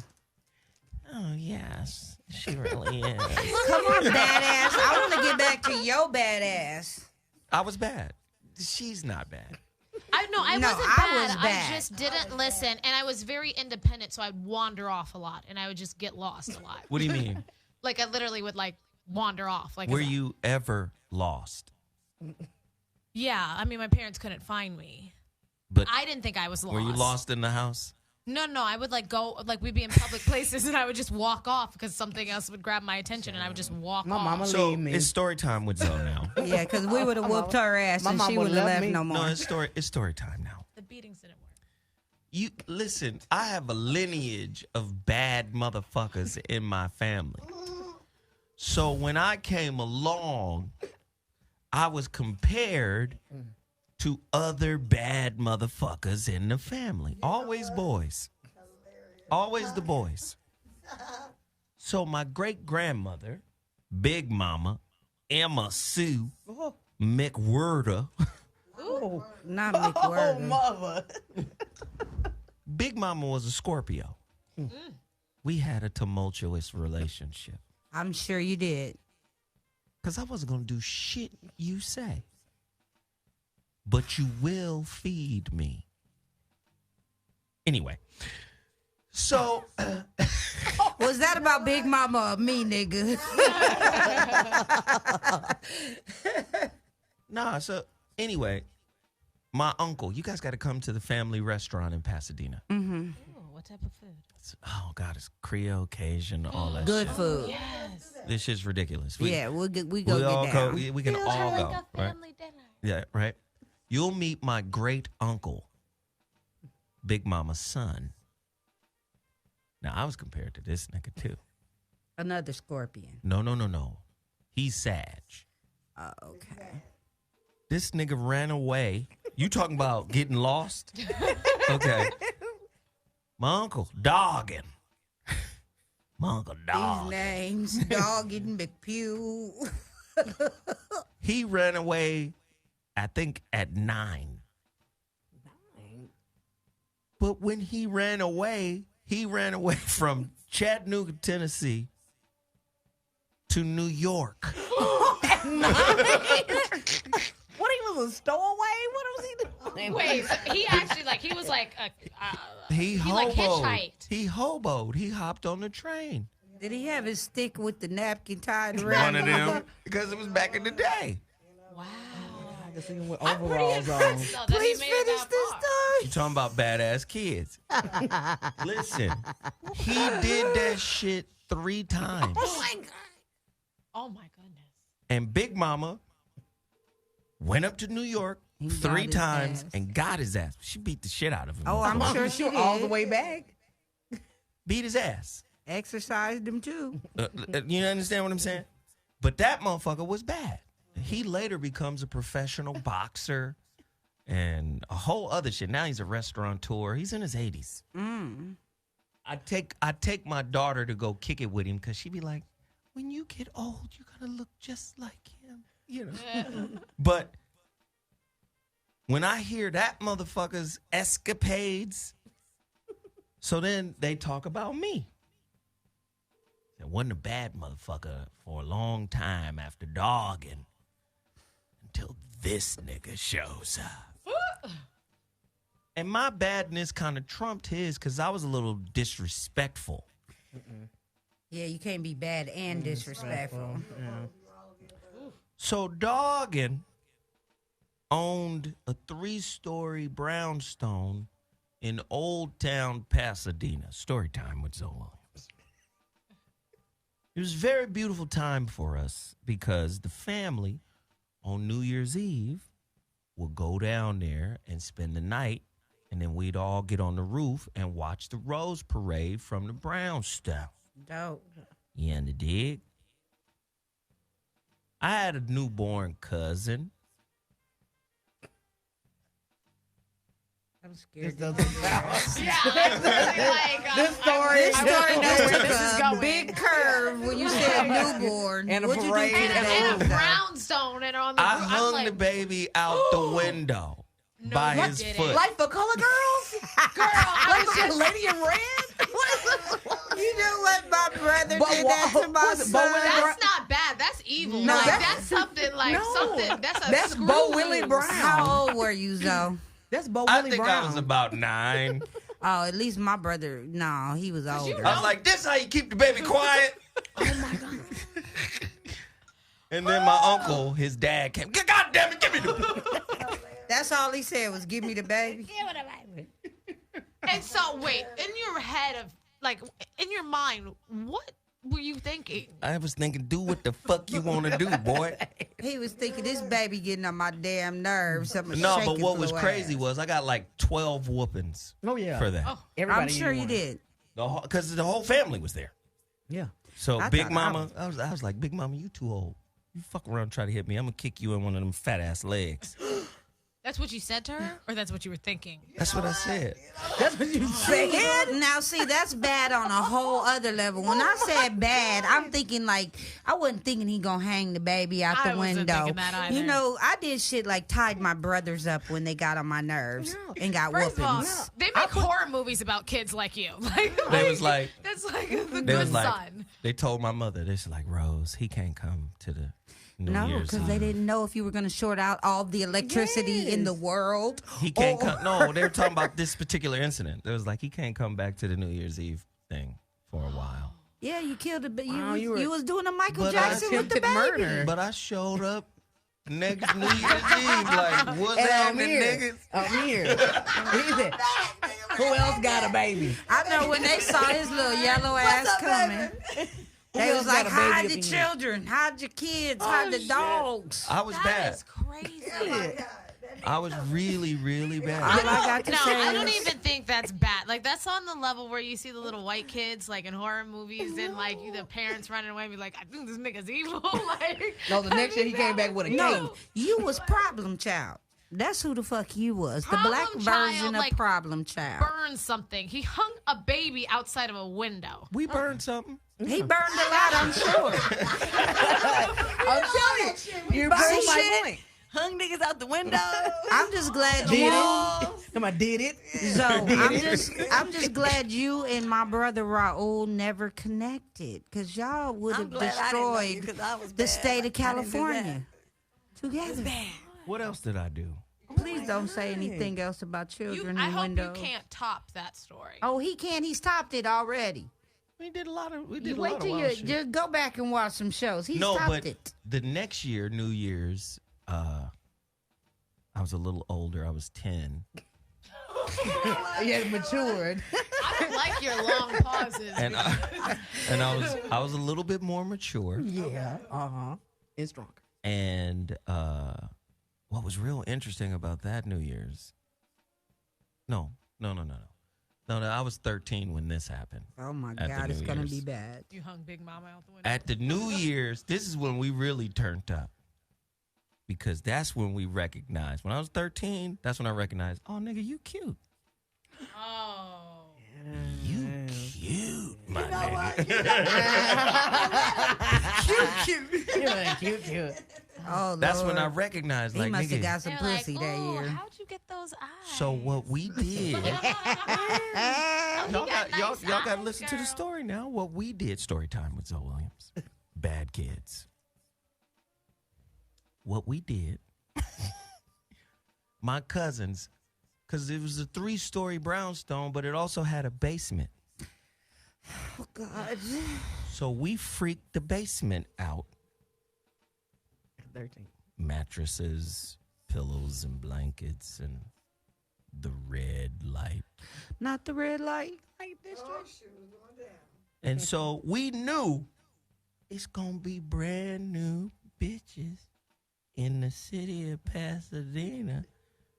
Oh, yes. She really is. Come on, badass. I want to get back to your badass. I was bad. She's not bad. I No, wasn't I bad. was I bad. just didn't listen, and I was very independent, so I'd wander off a lot, and I would just get lost a lot. What do you mean? Like, I literally would, like, wander off. Like, Were you ever lost? Yeah, I mean, my parents couldn't find me. But I didn't think I was lost. Were you lost in the house? No, I would go, we'd be in public places and I would just walk off because something else would grab my attention and I would just walk off. mama So leave me. it's story time with Zoe now. Yeah, because we would have whooped her ass and she wouldn't have left no more. No, it's story time now. The beatings didn't work. You listen, I have a lineage of bad motherfuckers in my family. So when I came along, I was compared to other bad motherfuckers in the family. Always boys. Always the boys. So my great-grandmother, Big Mama, Emma Sue, McWhirter. Ooh, not McWhirter. Oh, mother. Big Mama was a Scorpio. We had a tumultuous relationship. I'm sure you did. Because I wasn't going to do shit you say. But you will feed me. Anyway. So. Was that about Big Mama or me, nigga? Nah, so anyway, my uncle, you guys got to come to the family restaurant in Pasadena. Mm-hmm. What type of food? Oh, God, it's Creole, Cajun, all that Good shit. food. Yes. This shit's ridiculous. We go get down. We can all like go. a Right? family dinner. Yeah, right. You'll meet my great uncle, Big Mama's son. Now, I was compared to this nigga, too. Another scorpion. No. He's Sag. Okay. This nigga ran away. You talking about getting lost? Okay. My uncle, Doggin. My uncle, Doggin. These names, Doggin, McPew. He ran away, I think, at 9. But when he ran away from Chattanooga, Tennessee to New York. What, he was a stowaway? What was he doing? Wait, so he actually, he was He like hoboed. hitchhiked. He hoboed. He hopped on the train. Did he have his stick with the napkin tied around? One of them, because it was back in the day. Wow. I can see him with overalls on. Please finish this story. You talking about badass kids. Listen, he did that shit 3 times. Oh my God. Oh my goodness. And Big Mama went up to New York 3 times and got his ass. She beat the shit out of him. Oh, I'm sure she did. All the way back. Beat his ass. Exercised him too. You understand what I'm saying? But that motherfucker was bad. He later becomes a professional boxer and a whole other shit. Now he's a restaurateur. He's in his 80s. I take my daughter to go kick it with him because she'd be like, when you get old, you're going to look just like him. You know? But when I hear that motherfucker's escapades, so then they talk about me. It wasn't a bad motherfucker for a long time after dogging until this nigga shows up. And my badness kind of trumped his because I was a little disrespectful. Yeah, you can't be bad and disrespectful. So dogging owned a 3-story brownstone in Old Town, Pasadena. Story time with Zoe Williams. It was a very beautiful time for us because the family on New Year's Eve would go down there and spend the night, and then we'd all get on the roof and watch the Rose Parade from the brownstone. Dope. You in the dig? I had a newborn cousin. I'm scared. This story knows where this is going. Big curve when you said newborn. And a What'd you do parade to the And baby? a brownstone and on the I roof. I'm hung like, the baby out the window by you his didn't. foot. Life for Color Girls? Girl, I was just Lady in Red? You know what? My brother But did that to my son. That's not bad. That's evil. No, like, that's- that's something like something. That's a Bo screw Willie loose. Brown. How old were you, Zoe? That's Bo I Willie think Brown. I was about 9. Oh, at least my brother. No, he was older. I was like, this how you keep the baby quiet? Oh my God. And then my uncle, his dad came, God damn it, give me the... That's all he said was, "Give me the baby." Give me the baby. And so, wait, in your head of, like, in your mind, what were you thinking? I was thinking, do what the fuck you want to do, boy. He was thinking, this baby getting on my damn nerves. No, but what was crazy was I got like 12 whoopings. Oh, yeah. For that. Oh, I'm sure you did. Because the whole family was there. Yeah. So Big Mama, I was like, Big Mama, you too old. You fuck around and try to hit me. I'm going to kick you in one of them fat ass legs. That's what you said to her, or that's what you were thinking? That's what I said. That's what you said? Now, see, that's bad on a whole other level. When I said bad, I'm thinking like, I wasn't thinking he gonna hang the baby out the window. Thinking that either. You know, I did shit like tied my brothers up when they got on my nerves and got First of all, whoopings. they make horror movies about kids like you. They was like, that's like the they good was like, son. they told my mother, they was like, Rose, he can't come to the New No, Year's because they Eve. didn't know if you were going to short out all the electricity in the world. He can't come. No, they were talking about this particular incident. It was like, he can't come back to the New Year's Eve thing for a while. Yeah, you killed it, but Wow, you was doing a Michael But Jackson with the baby. murder. But I showed up next New Year's Eve like, what's happening, niggas? I'm here. He said, who else got a baby? I know when they saw his little yellow ass coming. They was like, hide the children, hide your kids, hide the dogs. I was bad. That's crazy. I was really, really bad. I don't even think that's bad. Like, that's on the level where you see the little white kids, like, in horror movies, and, like, the parents running away and be like, I think this nigga's evil. Like, No, the next year he came back with a No, cake. you was problem child. That's who the fuck you was. The black Problem version child, of like, problem child. burn something. He hung a baby outside of a window. We burned something. He burned a lot, I'm sure. I'm telling you, you proved my point. Hung niggas out the window. I'm just glad Did you. it? Come on, did it? So I'm just glad you and my brother Raul never connected, because y'all would have destroyed the state of California together. What else did I do? Please don't say anything else about children I in hope windows. you can't top that story. Oh, he can't. He's topped it already. We did a lot of. We did You a wait lot till of you wild shit. just go back and watch some shows. He's No, topped but it. the next year, New Year's, I was a little older. I was 10. He had matured. I don't like your long pauses. And I was a little bit more mature. Yeah. And stronger. And what was real interesting about that New Year's? No. I was 13 when this happened. Oh my at the God, it's New gonna Year's. be bad. You hung Big Mama out the window. At the New Year's, this is when we really turned up. Because that's when we recognized. When I was 13, that's when I recognized, oh, nigga, you cute. Oh. You cute, my nigga. Cute. Oh, That's when I Lord. recognized, He like, must have nigga. got some They're pussy like, that "Oh, year. How'd you get those eyes? So what we did, y'all got to listen to the story now. What we did, story time with Zoe Williams, Bad Kids. What we did, my cousins, because it was a 3-story brownstone, but it also had a basement. Oh God. So we freaked the basement out. 13. Mattresses, pillows, and blankets, and the red light. Not the red light. And so we knew it's going to be brand new bitches in the city of Pasadena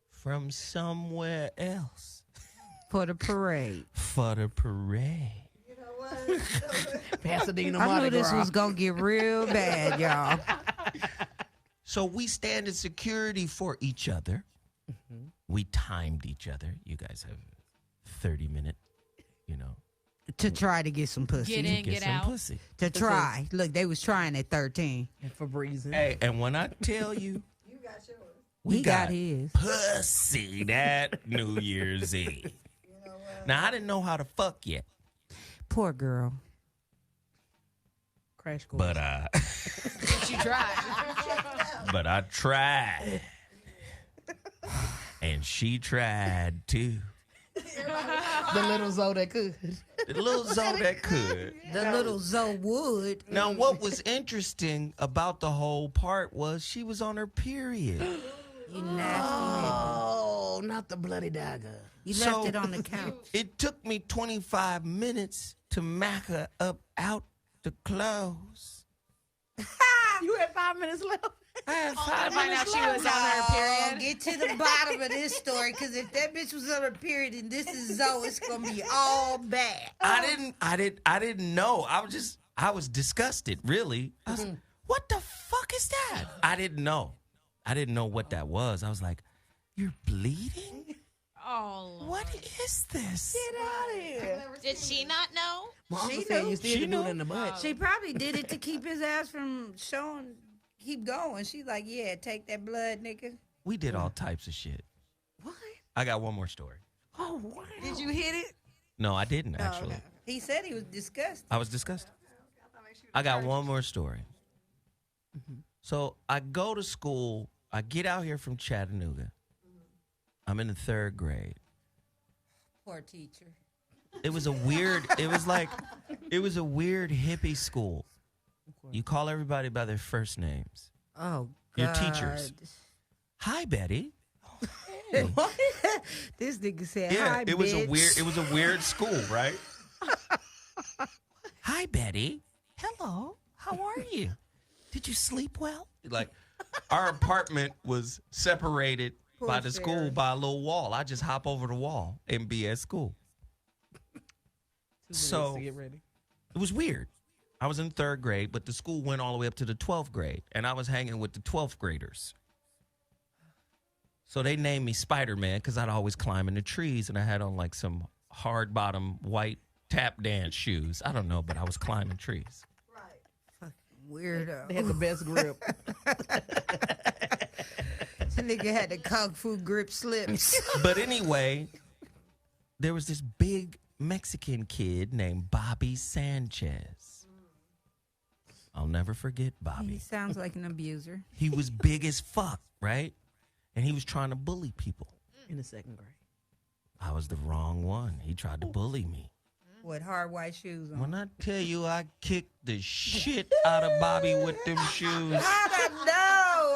from somewhere else. For the parade. For the parade. Pasadena I knew Mardi this Gras. was gonna get real bad, y'all. So we stand in security for each other. Mm-hmm. We timed each other. You guys have 30-minute, To try to get some pussy. Get in, get some out. pussy. To try. Look, they was trying at 13. And for breezing. Hey, and when I tell you, He got his. pussy that New Year's Eve. Now, I didn't know how to fuck yet, Poor girl. Crash course. but She tried. but I tried. And she tried too. The little Zoe that could. The little Zoe that could. The little Zoe would. Now, what was interesting about the whole part was she was on her period. You nasty nigga. Oh, not the bloody dagger. You left it on the couch. It took me 25 minutes to mack her up out the clothes. You had 5 minutes left. I had 5 find out she was on her period. Get to the bottom of this story, because if that bitch was on her period and this is Zoe, it's gonna be all bad. I didn't know. I was disgusted, really. I was like, what the fuck is that? I didn't know. I didn't know what that was. I was like, you're bleeding? Oh, what is this? Get out of here. Did she not know? Mama She said knew. you still She can do it knew. in the butt. She probably did it to keep his ass from showing, keep going. She's like, yeah, take that blood, nigga. We did all types of shit. What? I got one more story. Oh, wow. Did you hit it? No, I didn't, actually. okay. He said he was disgusted. I was disgusted. I got one more story. So I go to school. I get out here from Chattanooga. I'm in the 3rd grade. Poor teacher. It was a weird hippie school. You call everybody by their first names. Oh, God. Your teachers. Hi, Betty. This nigga said, Yeah, hi, it was bitch. it was a weird school, right? Hi, Betty. Hello. How are you? Did you sleep well? Like, our apartment was separated by the school by a little wall. I just hop over the wall and be at school. So get ready. it was weird. I was in 3rd grade, but the school went all the way up to the 12th grade, and I was hanging with the 12th graders. So they named me Spider-Man because I'd always climb in the trees, and I had on like some hard-bottom white tap dance shoes. I don't know, but I was climbing trees. Weirdo. They had the best grip. That nigga had the kung fu grip slips. But anyway, there was this big Mexican kid named Bobby Sanchez. I'll never forget He Bobby. sounds like an abuser. He was big as fuck, right? And he was trying to bully people. In the 2nd grade. I was the wrong one. He tried to bully me. With hard white shoes on. When I tell you I kicked the shit out of Bobby with them shoes. I don't know.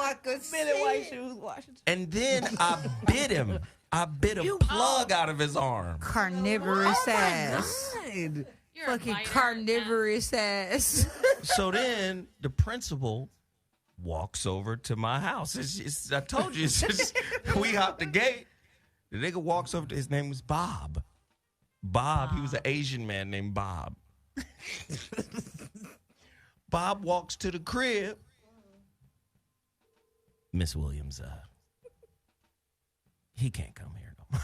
I could see white it. shoes, Washington. And then I bit him. I bit a plug out of his arm. Carnivorous ass. God. You're a Fucking biter. carnivorous ass. So then the principal walks over to my house. I told you, we hopped the gate. The nigga walks over to, his name was Bob. Bob, he was an Asian man named Bob. Bob walks to the crib. Miss Williams, he can't come here no more.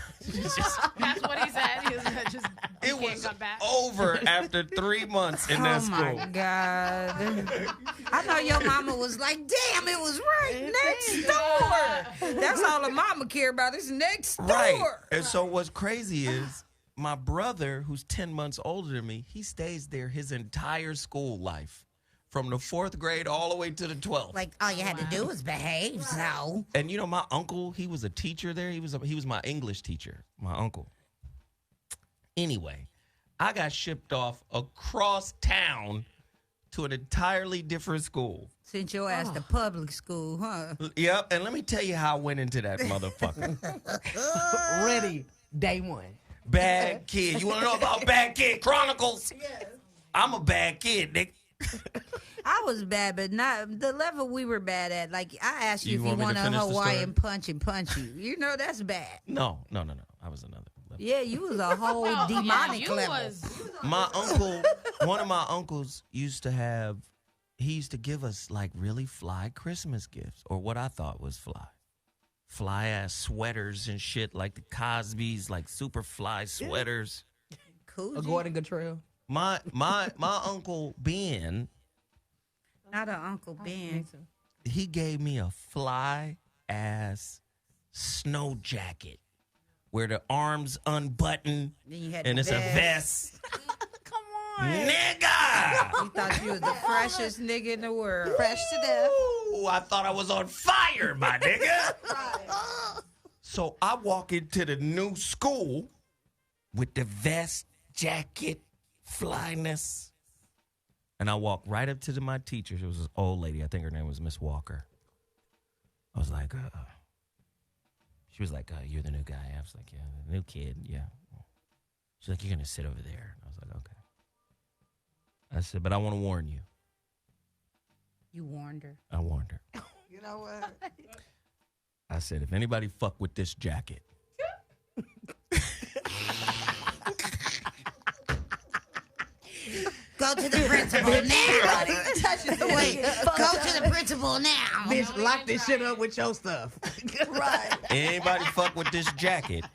That's what he said. He was just, he It can't was come back. over after 3 months in that Oh school. my God. I know your mama was like, damn, it was right next door. That's all the mama care about is next door. Right. And so what's crazy is my brother, who's 10 months older than me, he stays there his entire school life. From the 4th grade all the way to the 12th. Like, all you had to do was behave, so. And you know, my uncle, he was a teacher there. He was my English teacher, my uncle. Anyway, I got shipped off across town to an entirely different school. Sent your ass to public school, huh? Yep, and let me tell you how I went into that motherfucker. Ready, day one. Bad kid. You want to know about Bad Kid Chronicles? Yes. I'm a bad kid, Nick. I was bad, but not the level we were bad at. Like, I asked you You if you want me want to a finish the Hawaiian punch and punch you. You know, that's bad. No. I was another level. Yeah, you was a whole demonic level. My uncle, one of my uncles used to give us like really fly Christmas gifts, or what I thought was fly. Fly ass sweaters and shit, like the Cosby's, like super fly sweaters. Cool. A Gordon Guttrell. My Uncle Ben, Not an Uncle Ben. he gave me a fly ass snow jacket where the arms unbutton Then you had and the it's a vest. Nigga! You thought you was the freshest nigga in the world. Fresh to death. Ooh, I thought I was on fire, my nigga. So I walk into the new school with the vest, jacket, flyness. And I walk right up to my teacher. It was this old lady. I think her name was Miss Walker. I was like, She was like, you're the new guy. I was like, yeah, the new kid, yeah. She's like, you're going to sit over there. I was like, okay. I said, but I want to warn you. You warned her. I warned her. You know what? I said, if anybody fuck with this jacket. Go to the principal now. Wait, go to the principal now. Bitch, lock this shit up with your stuff. Right. Anybody fuck with this jacket.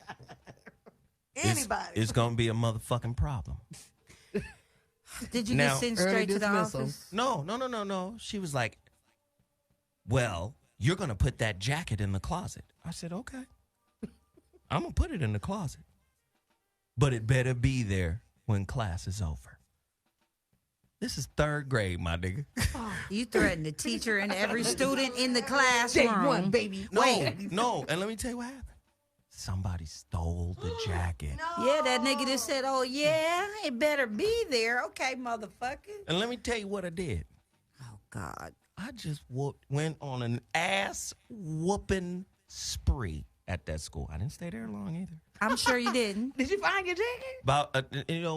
Anybody. It's going to be a motherfucking problem. Did you get sent straight to the dismissal. office? No. She was like, well, you're going to put that jacket in the closet. I said, okay. I'm going to put it in the closet. But it better be there when class is over. This is 3rd grade, my nigga. You threatened the teacher and every student in the classroom. Day one, baby. No. And let me tell you what happened. Somebody stole the jacket. Yeah, that nigga just said, oh, yeah, it better be there. Okay, motherfucker. And let me tell you what I did. Oh, God. I just went on an ass-whooping spree at that school. I didn't stay there long either. I'm sure you didn't. Did you find your jacket? About,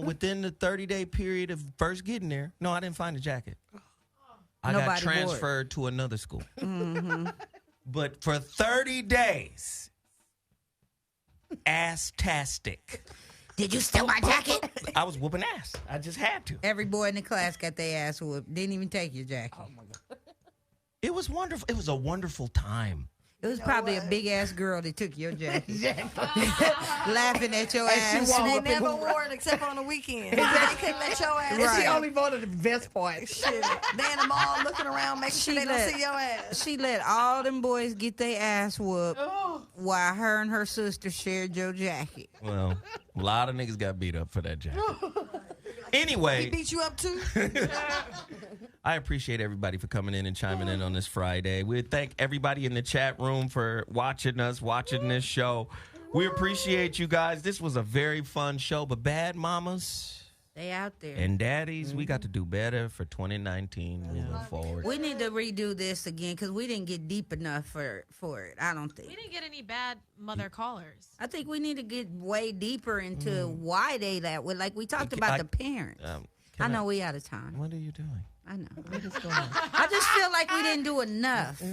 within the 30-day period of first getting there, no, I didn't find the jacket. I got transferred to another school. Mm-hmm. But for 30 days, ass-tastic. Did you steal my jacket? I was whooping ass. I just had to. Every boy in the class got their ass whooped. Didn't even take your jacket. Oh, my God. It was wonderful. It was a wonderful time. It was probably a big-ass girl that took your jacket. Laughing at your ass. And they never wore it except on the weekend. They couldn't let your ass. Right. She only wanted the best part. Shit. They in the mall looking around, making sure they don't see your ass. She let all them boys get their ass whooped while her and her sister shared your jacket. Well, a lot of niggas got beat up for that jacket. Anyway. He beat you up too? I appreciate everybody for coming in and chiming in on this Friday. We thank everybody in the chat room for watching us, watching this show. We appreciate you guys. This was a very fun show, but bad mamas they out there and daddies, we got to do better for 2019 moving forward. We need to redo this again because we didn't get deep enough for it. I don't think we didn't get any bad mother callers. I think we need to get way deeper into why they that way. Like we talked about the parents. I know we out of time. What are you doing? I know. What is going on? I just feel like we didn't do enough.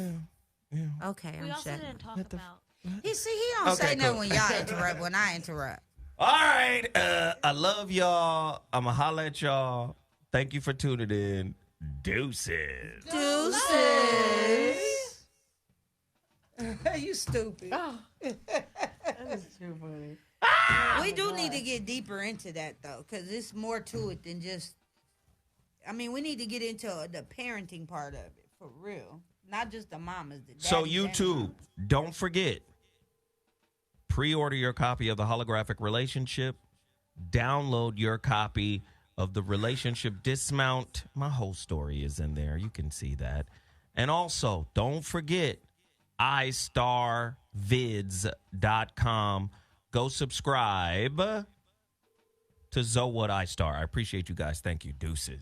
Yeah. Okay, we also didn't talk about. He don't say nothing when y'all interrupt. When I interrupt. All right. I love y'all. I'm going to holler at y'all. Thank you for tuning in. Deuces. You stupid. That is too funny. We do need to get deeper into that, though, because there's more to it than just... I mean, we need to get into the parenting part of it, for real. Not just the mamas. The so YouTube, don't forget, pre-order your copy of The Holographic Relationship. Download your copy of The Relationship Dismount. My whole story is in there. You can see that. And also, don't forget, istarvids.com. Go subscribe to ZoWhatShow. I appreciate you guys. Thank you. Deuces.